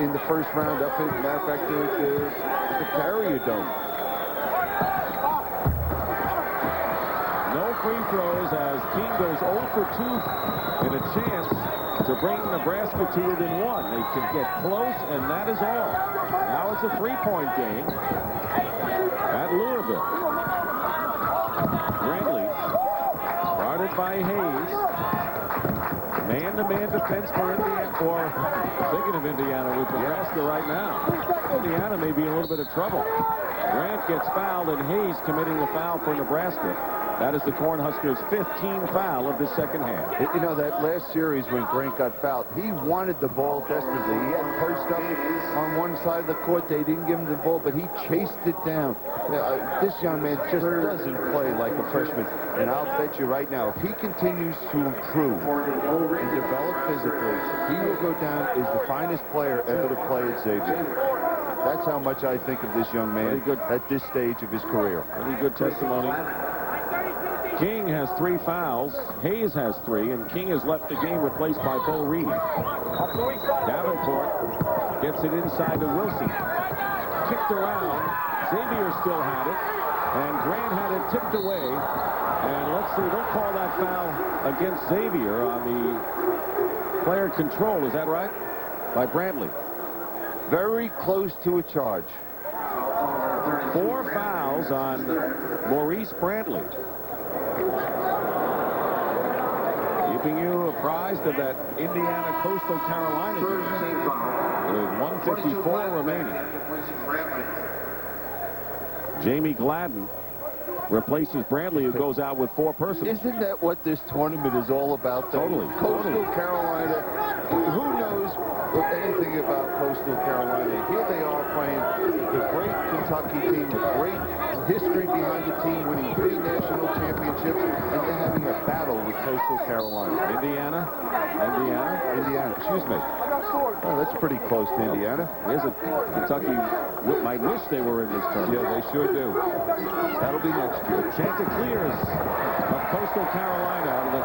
in the first round up at, matter of fact, the Carrier Dome. No free throws as King goes 0 for 2 in a chance to bring Nebraska to within 1. They can get close, and that is all. Now it's a 3-point game at Louisville. Brantley, guarded by Hayes. Man-to-man defense for Indiana, or thinking of Indiana with Nebraska right now. Indiana may be in a little bit of trouble. Grant gets fouled, and Hayes committing the foul for Nebraska. That is the Cornhuskers' 15th foul of the second half. You know, that last series when Grant got fouled, he wanted the ball desperately. He had perched up on one side of the court. They didn't give him the ball, but he chased it down. This young man just doesn't play like a freshman. And I'll bet you right now, if he continues to improve and develop physically, he will go down as the finest player ever to play at Xavier. That's how much I think of this young man at this stage of his career. Pretty good testimony. King has 3 fouls. Hayes has 3, and King has left the game, replaced by Bo Reed. Davenport gets it inside to Wilson. Kicked around. Xavier still had it, and Grant had it tipped away. And let's see, they'll call that foul against Xavier on the player control. Is that right? By Brantley. Very close to a charge. 4 fouls on Maurice Brantley. Keeping you apprised of that Indiana Coastal Carolina game with 1:54 remaining. Jamie Gladden replaces Brantley, who goes out with 4 personals. Isn't that what this tournament is all about, though? Totally. Coastal Carolina. Who knows anything about Coastal Carolina? Here they are playing the great Kentucky team, with great history behind the team, winning 3 national championships, and they're having a battle with Coastal Carolina. Indiana. Excuse me. Oh, that's pretty close to Indiana. There's a Kentucky. I wish they were in this tournament. Yeah, they sure do. That'll be next year. Chanticleers of Coastal Carolina out of the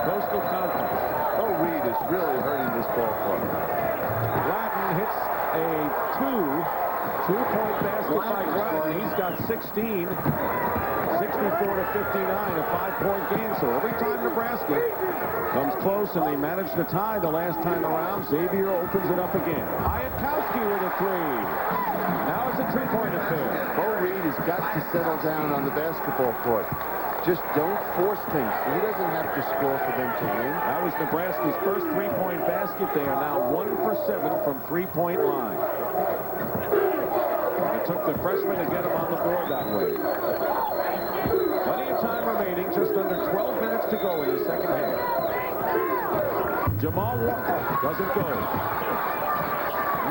Coastal Conference. Oh, Reed is really hurting this ball club. Gladden hits a two-point basket by Gladden. He's got 16. 64-59, a 5-point game. So every time Nebraska comes close, and they manage to tie the last time around, Xavier opens it up again. Hyatkowski with a 3. Now it's a 3-point affair. Bo Reed has got to settle down on the basketball court. Just don't force things. He doesn't have to score for them to win. That was Nebraska's first 3-point basket. They are now 1 for 7 from 3-point line. And it took the freshman to get him on the board that way. Plenty of time remaining, just under 12 minutes to go in the second half. Jamal Walker doesn't go.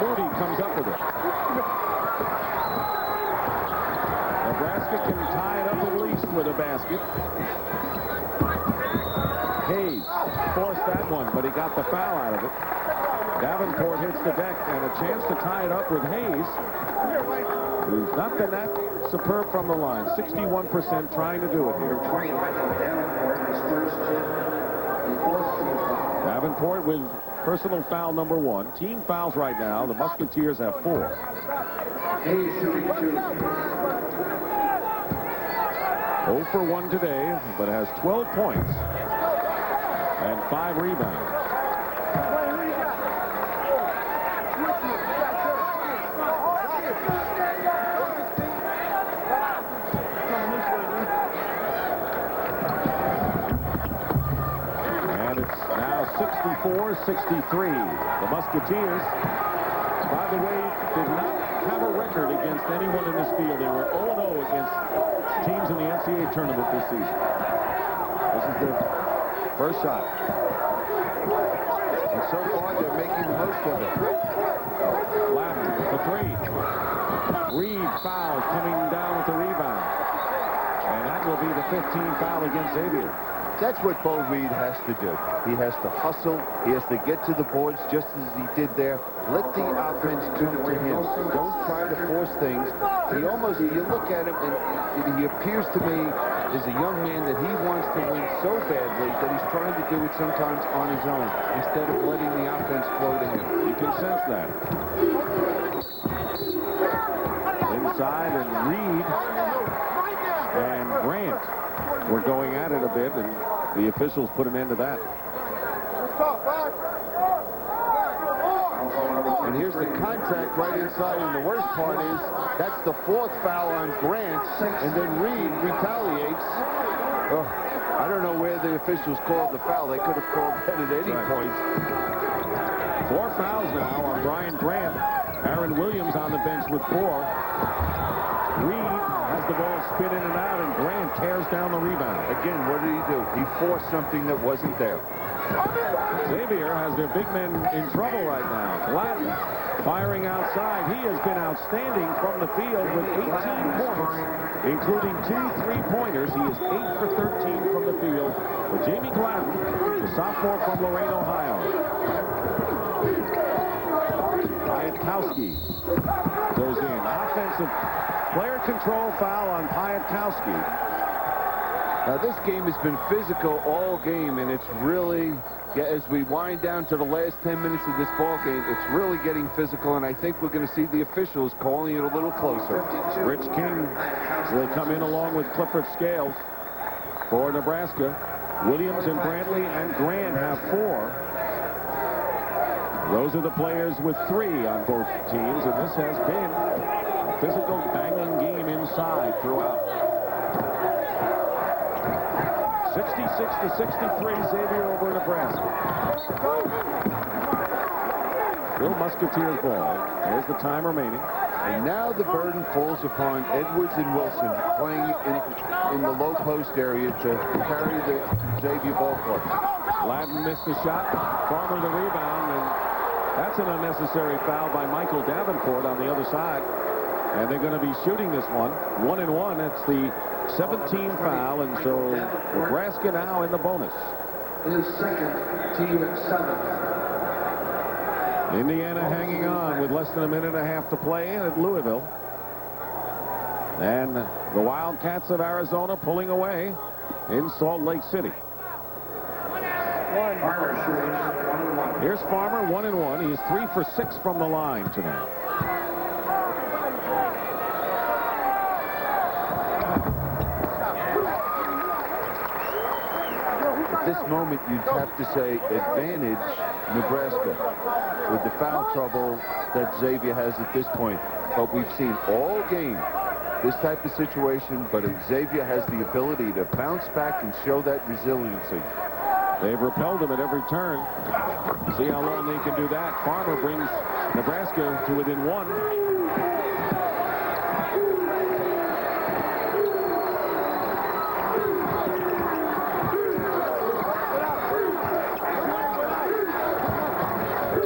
Moody comes up with it. Nebraska can tie it up at least with a basket. Hayes forced that one, but he got the foul out of it. Davenport hits the deck, and a chance to tie it up with Hayes, who's not been that superb from the line. 61% trying to do it here. Davenport with personal foul number 1. Team fouls right now. The Musketeers have 4. 0 for 1 today, but has 12 points and 5 rebounds. And it's now 64-63. The Musketeers, by the way, did not have a record against anyone in this field. They were 0-0 against teams in the NCAA Tournament this season. This is their first shot. And so far, they're making the most of it. Gladden, the 3. Reed foul, coming down with the rebound. And that will be the 15th foul against Xavier. That's what Bo Reed has to do. He has to hustle. He has to get to the boards just as he did there. Let the offense do it to him. Don't try to force things. You look at him, and he appears to me as a young man that he wants to win so badly that he's trying to do it sometimes on his own instead of letting the offense flow to him. You can sense that. Inside, and Reed and Grant were going at it a bit, and the officials put an end to that. And here's the contact right inside, and the worst part is that's the 4th foul on Grant, and then Reed retaliates. Oh, I don't know where the officials called the foul. They could have called that at any point. 4 fouls now on Brian Grant. Aaron Williams on the bench with 4. Reed has the ball spin in and out, and Grant tears down the rebound. Again, what did he do? He forced something that wasn't there. Xavier has their big men in trouble right now. Gladden firing outside. He has been outstanding from the field with 18 points, including 2 3-pointers. He is 8 for 13 from the field. But Jamie Gladden, the sophomore from Lorain, Ohio. Hyatkowski goes in. Offensive player control foul on Hyatkowski. Now, this game has been physical all game, and it's really, as we wind down to the last 10 minutes of this ball game, it's really getting physical, and I think we're going to see the officials calling it a little closer. Rich King will come in along with Clifford Scales for Nebraska. Williams and Brantley and Grant have 4. Those are the players with 3 on both teams, and this has been a physical banging game inside throughout. 66-63, Xavier over Nebraska. Still Musketeers ball. There's the time remaining. And now the burden falls upon Edwards and Wilson playing in the low post area to carry the Xavier ball club. Gladden missed the shot. Farmer the rebound, and that's an unnecessary foul by Michael Davenport on the other side. And they're going to be shooting this one. 1-1. That's the 17th foul, and so Nebraska now in the bonus. His second, team at 7. Indiana hanging on with less than a minute and a half to play at Louisville. And the Wildcats of Arizona pulling away in Salt Lake City. Here's Farmer, 1-1. He's 3 for 6 from the line tonight. At this moment, you'd have to say advantage Nebraska with the foul trouble that Xavier has at this point. But we've seen all game this type of situation, but Xavier has the ability to bounce back and show that resiliency. They've repelled him at every turn. See how long they can do that. Farmer brings Nebraska to within 1.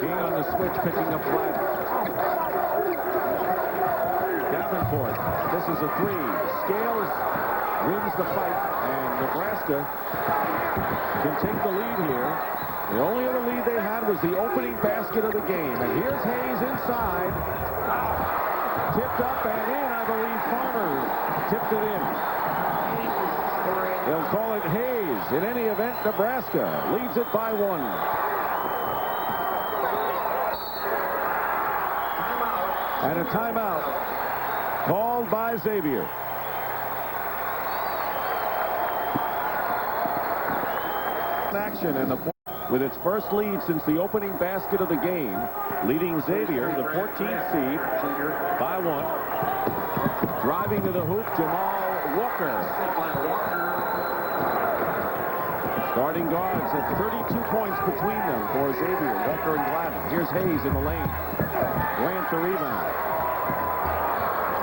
King on the switch, picking up Gladden. Davenport, this is a 3. Scales wins the fight, and Nebraska can take the lead here. The only other lead they had was the opening basket of the game. And here's Hayes inside. Tipped up and in, I believe Farmer tipped it in. They'll call it Hayes. In any event, Nebraska leads it by 1. And a timeout called by Xavier. Action, and with its first lead since the opening basket of the game, leading Xavier, the 14th seed, by 1. Driving to the hoop, Jamal Walker. Starting guards at 32 points between them for Xavier, Walker and Gladden. Here's Hayes in the lane. Grant the rebound.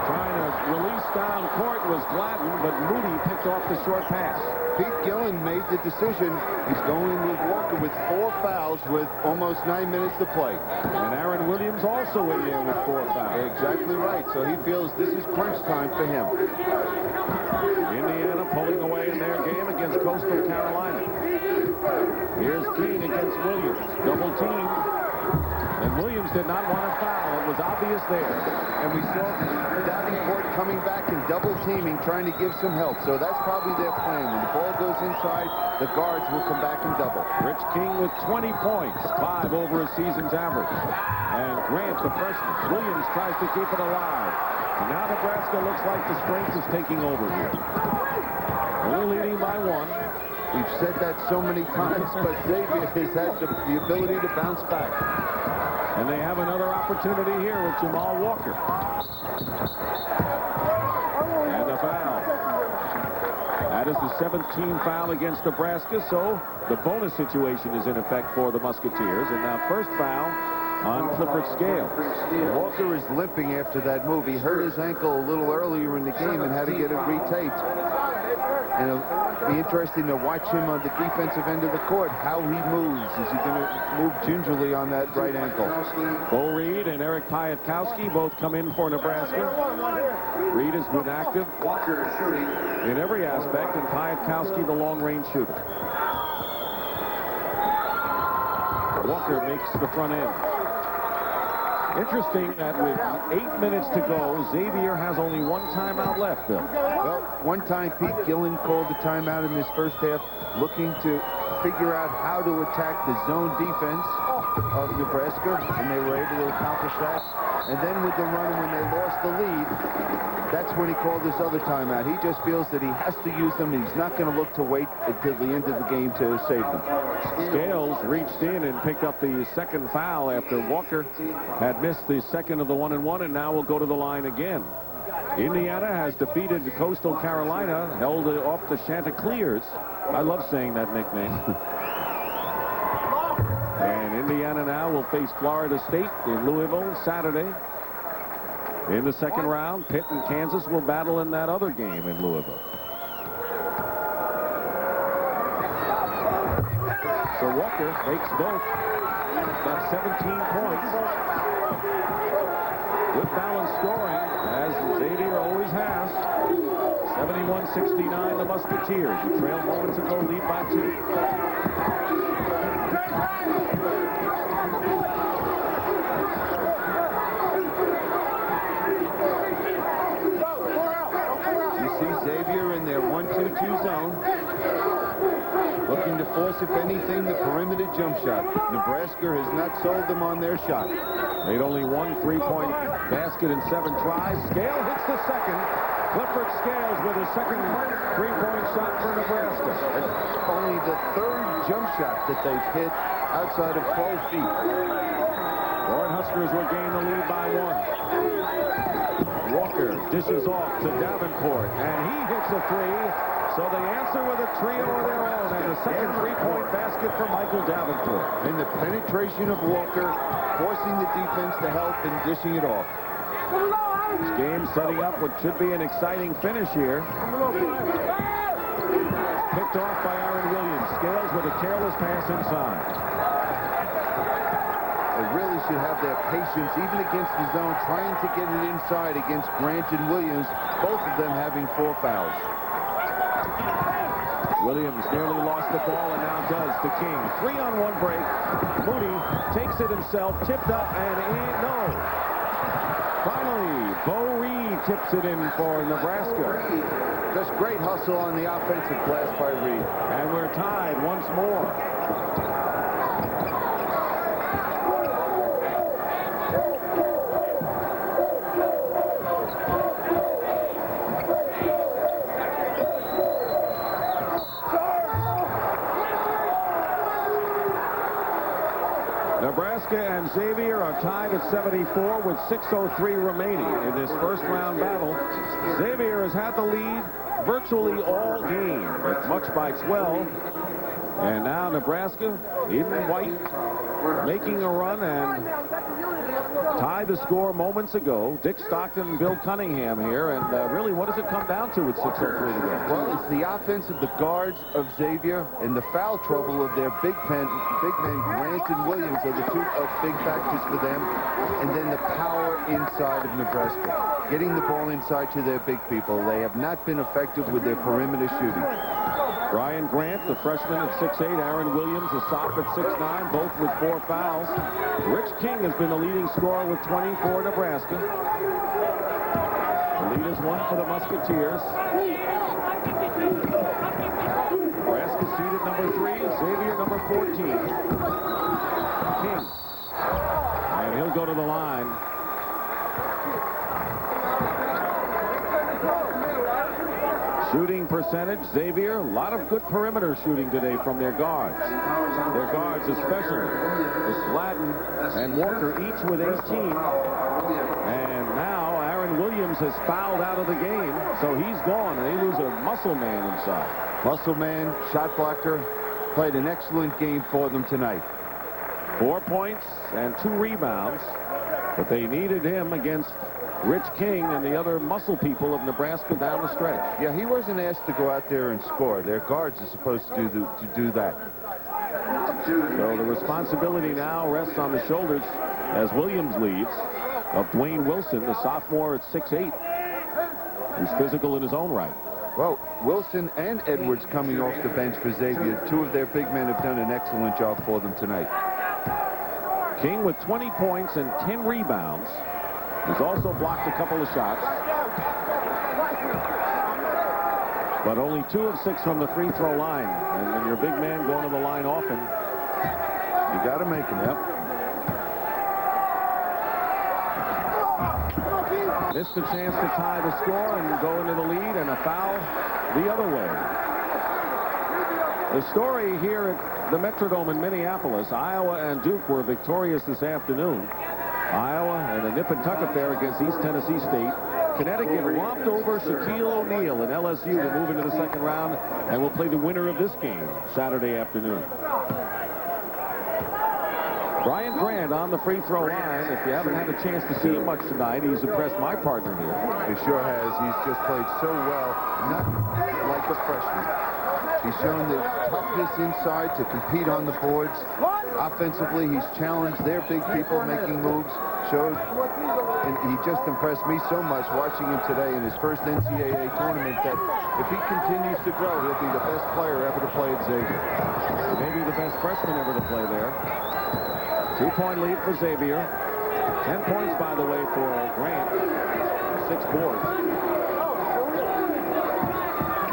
Trying to release down court was Gladden, but Moody picked off the short pass. Pete Gillen made the decision. He's going with Walker with 4 fouls with almost 9 minutes to play. And Aaron Williams also in there with 4 fouls. Exactly right. So he feels this is crunch time for him. Indiana pulling away in their game against Coastal Carolina. Here's King against Williams. Double team. And Williams did not want to foul. It was obvious there. And we saw Davenport coming back and double teaming, trying to give some help. So that's probably their plan. When the ball goes inside, the guards will come back and double. Rich King with 20 points, 5 over his season's average. And Grant, the freshman. Williams tries to keep it alive. And now Nebraska looks like the strength is taking over here. Only leading by 1. We've said that so many times, but Xavier has had the ability to bounce back. And they have another opportunity here with Jamal Walker. And a foul. That is the 17th foul against Nebraska, so the bonus situation is in effect for the Musketeers. And now first foul on Clifford Scales. Walker is limping after that move. He hurt his ankle a little earlier in the game and had to get it retaped. And it'll be interesting to watch him on the defensive end of the court, how he moves. Is he going to move gingerly on that right ankle? Bo Reed and Eric Piatkowski both come in for Nebraska. Reed has been active in every aspect, and Piatkowski the long-range shooter. Walker makes the front end. Interesting that with 8 minutes to go, Xavier has only one timeout left, Bill. Well, one time Pete Gillen called the timeout in this first half, looking to figure out how to attack the zone defense of Nebraska, and they were able to accomplish that. And then with the run, when they lost the lead, that's when he called this other timeout. He just feels that he has to use them, and he's not going to look to wait until the end of the game to save them. Scales reached in and picked up the second foul after Walker had missed the second of the 1-and-1, and now will go to the line again. Indiana has defeated Coastal Carolina, held off the Chanticleers. I love saying that nickname. And Indiana now will face Florida State in Louisville Saturday. In the second round, Pitt and Kansas will battle in that other game in Louisville. So Walker makes both. He's got 17 points. Good balanced scoring, as Xavier always has. 71-69, the Musketeers. You trailed moments ago, lead by 2. You see Xavier in their 1-2-2 zone, looking to force, if anything, the perimeter jump shot. Nebraska has not sold them on their shot. Made only one 3-point basket in 7 tries. Scale hits the second. Clifford Scales with his second 3-point shot for Nebraska. That's only the 3rd jump shot that they've hit outside of 12 feet. Cornhuskers will gain the lead by 1. Walker dishes off to Davenport, and he hits a 3. So they answer with a trio of their own, and a second 3-point basket for Michael Davenport. And the penetration of Walker, forcing the defense to help and dishing it off. This game setting up what should be an exciting finish here. Picked off by Aaron Williams. Scales with a careless pass inside. They really should have their patience, even against the zone, trying to get it inside against Grant and Williams, both of them having 4 fouls. Williams nearly lost the ball and now does to King. 3-on-1 break. Moody takes it himself, tipped up, and in. No. Finally, Bo Reed tips it in for Nebraska. Just great hustle on the offensive glass by Reed. And we're tied once more. Nebraska and Xavier are tied at 74 with 6:03 remaining in this first round battle. Xavier has had the lead virtually all game, much by 12. And now Nebraska in white making a run and tied the score moments ago. Dick Stockton and Bill Cunningham here. And really, what does it come down to with 6:03 to go? Well, it's the offense of the guards of Xavier and the foul trouble of their big men Grant and Williams are the 2 big factors for them. And then the power inside of Nebraska. Getting the ball inside to their big people. They have not been effective with their perimeter shooting. Brian Grant, the freshman at 6'8", Aaron Williams, the soph at 6'9", both with 4 fouls. Rich King has been the leading scorer with 20 for Nebraska. The lead is 1 for the Musketeers. Nebraska seeded number 3, Xavier number 14. King. And he'll go to the line. Shooting percentage, Xavier, a lot of good perimeter shooting today from their guards. Their guards especially. It's Gladden and Walker each with 18. And now Aaron Williams has fouled out of the game, so he's gone, and they lose a muscle man inside. Muscle man, shot blocker, played an excellent game for them tonight. 4 points and 2 rebounds, but they needed him against Rich King and the other muscle people of Nebraska down the stretch. Yeah, he wasn't asked to go out there and score. Their guards are supposed to do that. So the responsibility now rests on the shoulders, as Williams leads, of Dwayne Wilson, the sophomore at 6'8", who's physical in his own right. Well, Wilson and Edwards coming off the bench for Xavier. 2 of their big men have done an excellent job for them tonight. King with 20 points and 10 rebounds. He's also blocked a couple of shots. But only 2 of 6 from the free throw line. And when you're a big man going to the line often, you got to make them. Yep. Missed the chance to tie the score and go into the lead, and a foul the other way. The story here at the Metrodome in Minneapolis, Iowa and Duke were victorious this afternoon. Iowa in a nip-and-tuck affair against East Tennessee State. Connecticut romped over Shaquille O'Neal and LSU to move into the second round, and will play the winner of this game Saturday afternoon. Brian Grant on the free throw line. If you haven't had a chance to see him much tonight, he's impressed my partner here. He sure has. He's just played so well, not like a freshman. He's shown the toughness inside to compete on the boards. Offensively, he's challenged their big people making moves. And he just impressed me so much watching him today in his first NCAA tournament that if he continues to grow, he'll be the best player ever to play at Xavier. Maybe the best freshman ever to play there. 2-point lead for Xavier. 10 points, by the way, for Grant. 6 boards.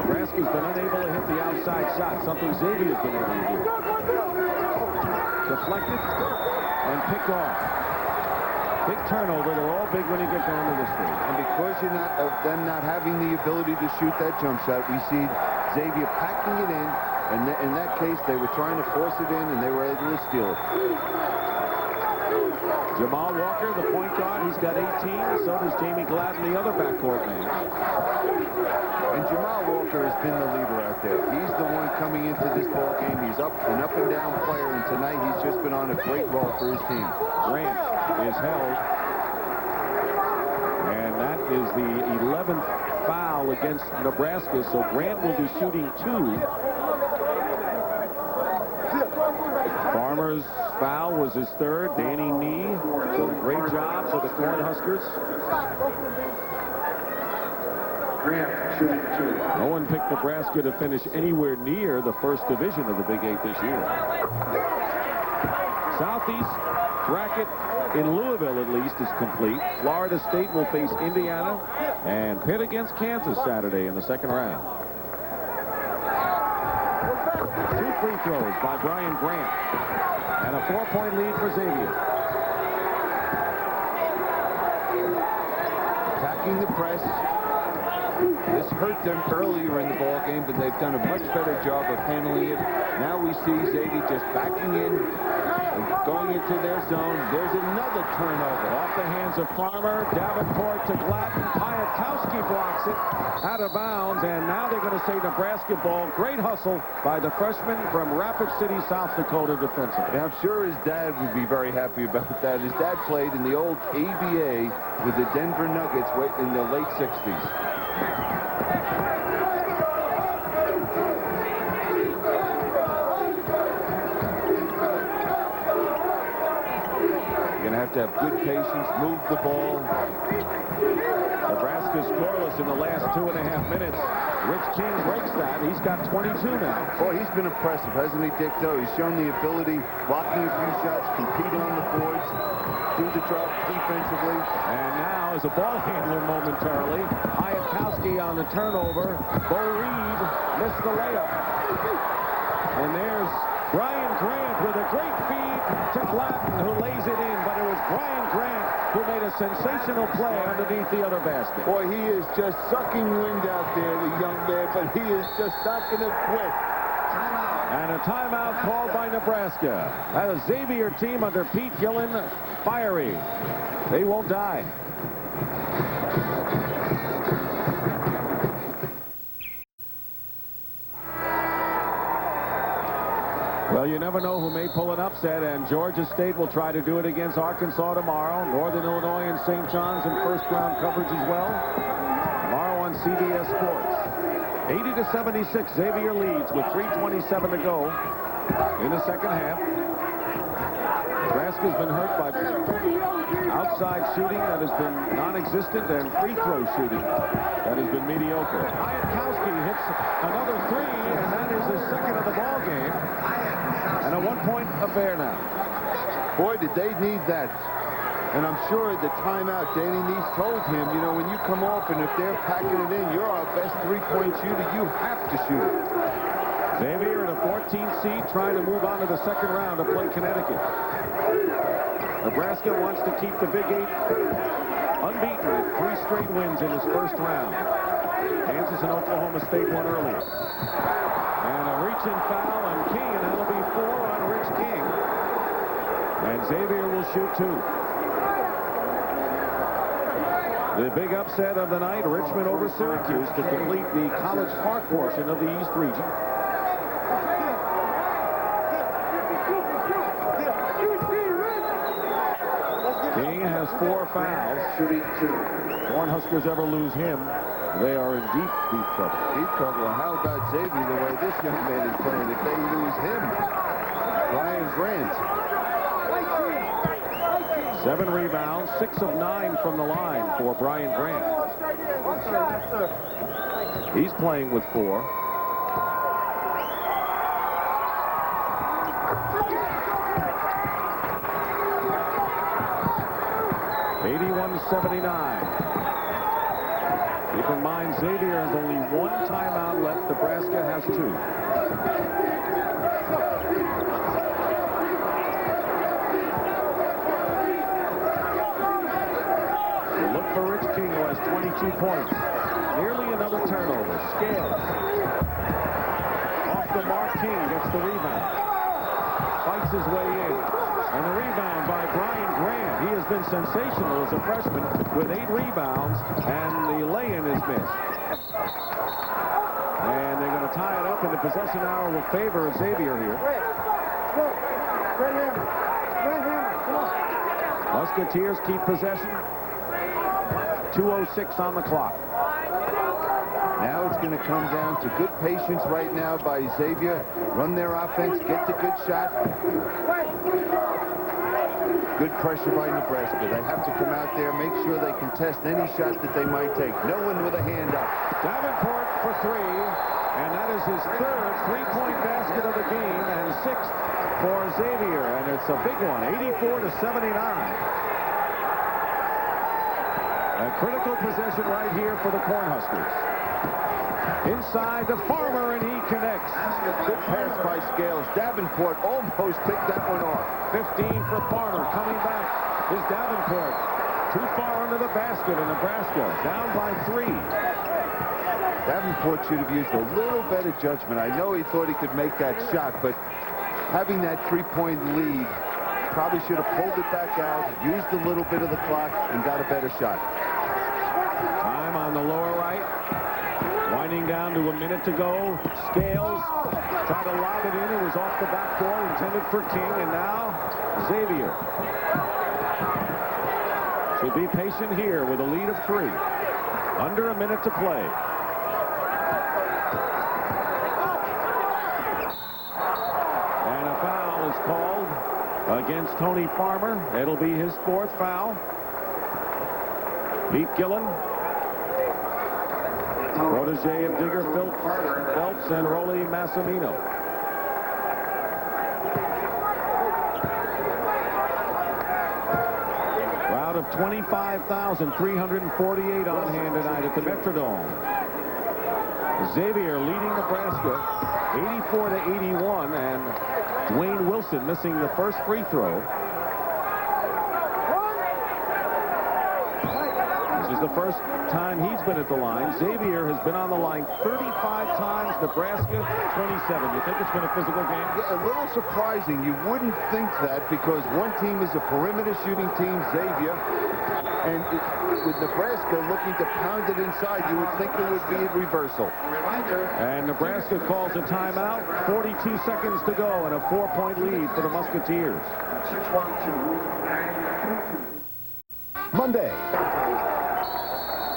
Nebraska's been unable to hit the outside shot, something Xavier's been able to do. Deflected and picked off. Big turnover. They're all big when you get down to this thing. And because you're not of them not having the ability to shoot that jump shot, we see Xavier packing it in. And in that case, they were trying to force it in, and they were able to steal it. Jamal Walker, the point guard, he's got 18. So does Jamie Gladden, the other backcourt man. And Jamal Walker has been the leader out there. He's the one coming into this ball game. He's an up and down player, and tonight he's just been on a great roll for his team. Grant is held. And that is the 11th foul against Nebraska. So Grant will be shooting 2. Farmer's foul was his 3rd. Danny Nee did a great job for the Cornhuskers. No one picked Nebraska to finish anywhere near the first division of the Big 8 this year. Southeast bracket in Louisville, at least, is complete. Florida State will face Indiana, and Pitt against Kansas Saturday in the second round. 2 free throws by Brian Grant, and a 4-point lead for Xavier. Attacking the press. This hurt them earlier in the ball game, but they've done a much better job of handling it. Now we see Xavier just backing in, going into their zone. There's another turnover. Off the hands of Farmer. Davenport to Gladden. Piatkowski blocks it out of bounds, and now they're going to say Nebraska ball. Great hustle by the freshman from Rapid City, South Dakota defensively. Yeah, I'm sure his dad would be very happy about that. His dad played in the old ABA with the Denver Nuggets in the late 60s. Have to have good patience, move the ball. Nebraska scoreless in the last 2.5 minutes. Rich King breaks that. He's got 22 now. Boy, he's been impressive, hasn't he, Dick? Though he's shown the ability, blocking a few shots, competing on the boards, do the job defensively. And now is a ball handler momentarily. Piatkowski on the turnover. Bo Reed missed the layup. And there's Brian Grant with a great feed to Gladden, who lays it in, but it was Brian Grant who made a sensational play underneath the other basket. Boy, he is just sucking wind out there, the young man, but he is just not going to quit. And a timeout called by Nebraska. That is Xavier team under Pete Gillen, fiery. They won't die. Well, you never know who may pull an upset, and Georgia State will try to do it against Arkansas tomorrow. Northern Illinois and St. John's in first-round coverage as well. Tomorrow on CBS Sports. 80-76, Xavier leads with 3:27 to go in the second half. Nebraska's been hurt by outside shooting that has been non-existent and free throw shooting that has been mediocre. Piatkowski hits another 3, and that is his second of the ball game. And a 1-point affair now. Boy, did they need that. And I'm sure at the timeout, Danny Neese told him, you know, when you come off and if they're packing it in, you're our best three-point shooter. You have to shoot it. Xavier at a 14th seed trying to move on to the second round to play Connecticut. Nebraska wants to keep the Big Eight unbeaten with 3 straight wins in his first round. Kansas and Oklahoma State won earlier. And a reach-in foul on King, and that'll be 4 on Rich King. And Xavier will shoot 2. The big upset of the night, Richmond over Syracuse to complete the College Park portion of the East region. King has 4 fouls. Cornhuskers ever lose him, they are in deep, deep trouble. Deep trouble. How about Xavier, the way this young man is playing? If they lose him, Brian Grant. 7 rebounds, 6 of 9 from the line for Brian Grant. He's playing with 4. Keep in mind, Xavier has only 1 timeout left. Nebraska has 2. Look for Rich King, who has 22 points. Nearly another turnover. Scales. Off the mark, King gets the rebound. Fights his way in. And the rebound by Brian Grant. He has been sensational as a freshman with 8 rebounds, and the lay-in is missed. And they're going to tie it up, and the possession hour will favor Xavier here. Musketeers keep possession. 2:06 on the clock. Now it's going to come down to good patience right now by Xavier. Run their offense, get the good shot. Good pressure by Nebraska. They have to come out there, make sure they contest any shot that they might take. No one with a hand up. Davenport for 3, and that is his 3rd three-point basket of the game, and 6th for Xavier, and it's a big one, 84-79. A critical possession right here for the Cornhuskers. Inside to Farmer, and he connects. Good pass by Scales. Davenport almost picked that one off. 15 for Farmer. Coming back is Davenport. Too far under the basket, and Nebraska down by 3. Davenport should have used a little better judgment. I know he thought he could make that shot, but having that 3-point lead, probably should have pulled it back out, used a little bit of the clock, and got a better shot. Time on the lower right. Winding down to a minute to go. Scales tried to lob it in. It was off the backboard, intended for King, and now Xavier. Should be patient here with a lead of 3. Under a minute to play. And a foul is called against Tony Farmer. It'll be his 4th foul. Pete Gillen, protege of Digger Phelps and Rolly Massimino. Crowd of 25,348 on hand tonight at the Metrodome. Xavier leading Nebraska 84-81, and Dwayne Wilson missing the first free throw. This is the first time he's been at the line. Xavier has been on the line 35 times. Nebraska 27. You think it's been a physical game? Yeah, a little surprising. You wouldn't think that because one team is a perimeter shooting team, Xavier, and with Nebraska looking to pound it inside, you would think it would be a reversal. And Nebraska calls a timeout. 42 seconds to go and a 4-point lead for the Musketeers. Monday.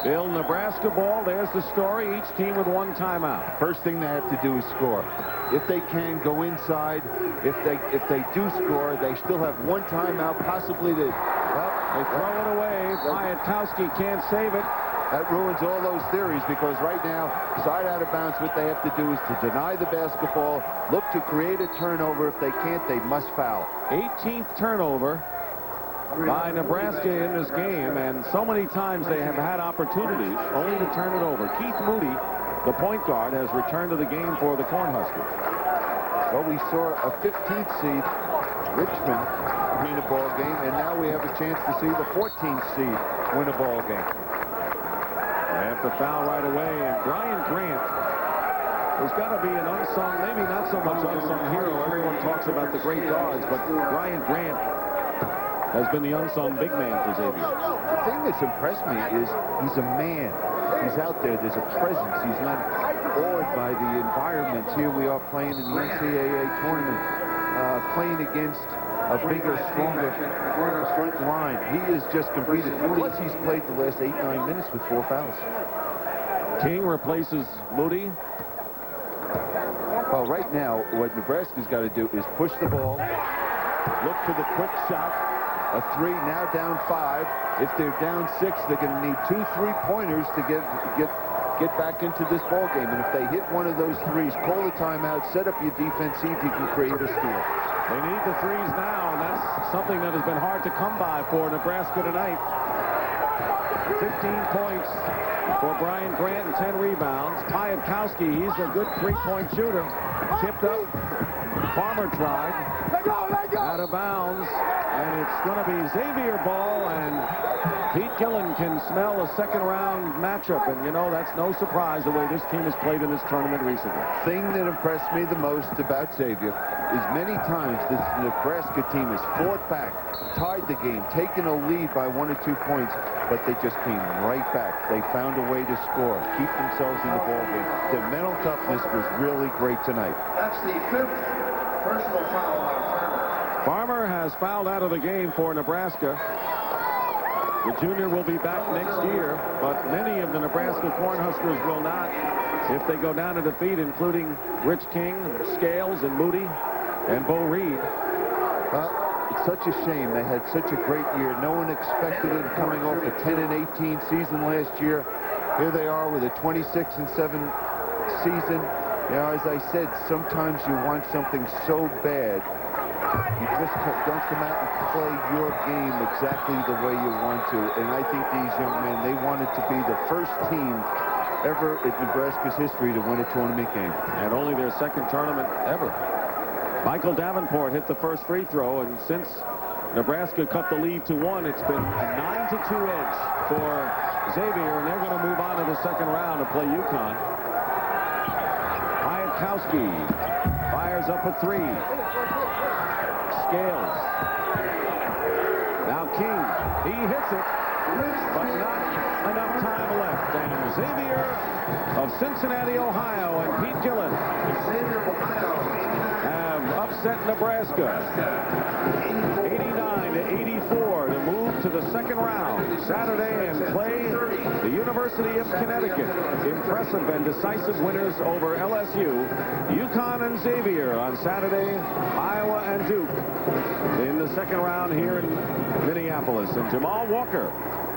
Bill, Nebraska ball. There's the story. Each team with 1 timeout. First thing they have to do is score. If they can, go inside. If they do score, they still have 1 timeout, possibly to. Well, they throw it away. Piatkowski can't save it. That ruins all those theories, because right now, side out of bounds, what they have to do is to deny the basketball, look to create a turnover. If they can't, they must foul. 18th turnover by Nebraska in this game, and so many times they have had opportunities only to turn it over. Keith Moody, the point guard, has returned to the game for the Cornhuskers. Well, we saw a 15th seed, Richmond, win a ball game, and now we have a chance to see the 14th seed win a ball game. They have to foul right away, and Brian Grant has got to be an unsung, maybe not so much unsung hero. Everyone talks about the great guards, but Brian Grant has been the unsung big man for Xavier. The thing that's impressed me is he's a man. He's out there. There's a presence. He's not awed by the environment. Here we are playing in the NCAA Tournament, playing against a bigger, stronger front line. He has just competed. Plus, he's played the last 8-9 minutes with 4 fouls. King replaces Moody. Well, right now, what Nebraska's got to do is push the ball, look for the quick shot, a 3, now down 5. If they're down 6, they're going to need 2 3-pointers to get back into this ball game. And if they hit one of those 3s, call the timeout, set up your defense, see if you can create a steal. They need the 3s now, and that's something that has been hard to come by for Nebraska tonight. 15 points for Brian Grant and 10 rebounds. Piatkowski, he's a good 3-point shooter. Tipped up. Farmer tried. Out of bounds. And it's going to be Xavier ball, and Pete Gillen can smell a second-round matchup. And, you know, that's no surprise the way this team has played in this tournament recently. Thing that impressed me the most about Xavier is many times this Nebraska team has fought back, tied the game, taken a lead by 1 or 2 points, but they just came right back. They found a way to score, keep themselves in the ball game. Their mental toughness was really great tonight. That's the 5th personal foul on Farmer. Farmer has fouled out of the game for Nebraska. The junior will be back next year, but many of the Nebraska Cornhuskers will not if they go down to defeat, including Rich King, Scales, and Moody, and Bo Reed. It's such a shame. They had such a great year. No one expected it coming off a 10-18 season last year. Here they are with a 26-7 season. You know, as I said, sometimes you want something so bad, you just don't come out and play your game exactly the way you want to. And I think these young men, they wanted to be the first team ever in Nebraska's history to win a tournament game. And only their second tournament ever. Michael Davenport hit the first free throw, and since Nebraska cut the lead to 1, it's been a 9-2 edge for Xavier, and they're going to move on to the second round to play UConn. Piatkowski fires up a 3. Scales. Now King, he hits it, but not enough time left. And Xavier of Cincinnati, Ohio, and Pete Gillen have upset Nebraska 89-84 to move to the second round Saturday and play the University of Connecticut. Impressive and decisive winners over LSU, UConn, and Xavier on Saturday, Iowa and Duke in the second round here in Minneapolis. And Jamal Walker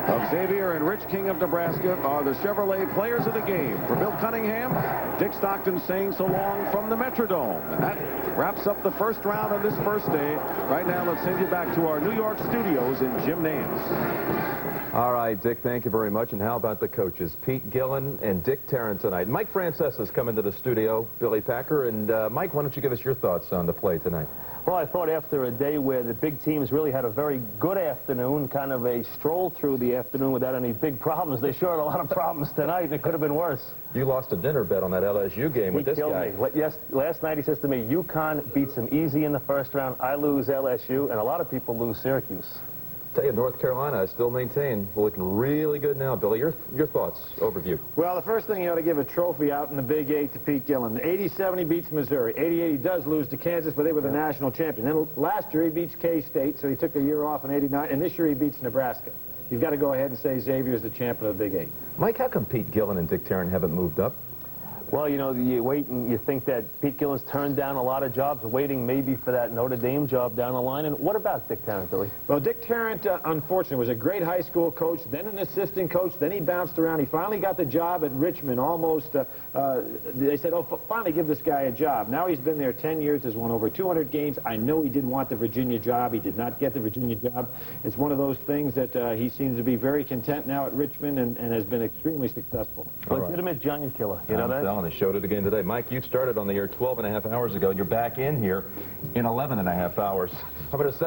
of Xavier and Rich King of Nebraska are the Chevrolet players of the game. For Bill Cunningham, Dick Stockton saying so long from the Metrodome. And that wraps up the first round on this first day. Right now, let's send you back to our New York studios in Jim Nance. All right, Dick, thank you very much. And how about the coaches, Pete Gillen and Dick Tarrant tonight? Mike Frances has come into the studio, Billy Packer. And Mike, why don't you give us your thoughts on the play tonight? Well, I thought after a day where the big teams really had a very good afternoon, kind of a stroll through the afternoon without any big problems, they sure had a lot of problems tonight, and it could have been worse. You lost a dinner bet on that LSU game with this guy. He killed me. Yes, last night he says to me, UConn beats them easy in the first round. I lose LSU, and a lot of people lose Syracuse. Tell you, North Carolina, I still maintain, we're looking really good now. Billy, your thoughts, overview. Well, the first thing, you ought to give a trophy out in the Big 8 to Pete Gillen. 80-70 he beats Missouri. 88 he does lose to Kansas, but they were the national champion. Then last year he beats K-State, so he took a year off in 89, and this year he beats Nebraska. You've got to go ahead and say Xavier is the champion of the Big 8. Mike, how come Pete Gillen and Dick Tarrant haven't moved up? Well, you know, you wait and you think that Pete Gillen's turned down a lot of jobs, waiting maybe for that Notre Dame job down the line. And what about Dick Tarrant, Billy? Well, Dick Tarrant, unfortunately, was a great high school coach, then an assistant coach, then he bounced around. He finally got the job at Richmond almost. They said, oh, finally give this guy a job. Now he's been there 10 years, has won over 200 games. I know he did want the Virginia job. He did not get the Virginia job. It's one of those things that he seems to be very content now at Richmond and has been extremely successful. Legitimate giant killer. You know that? They showed it again today. Mike, you started on the air 12 and a half hours ago. You're back in here in 11 and a half hours. How about a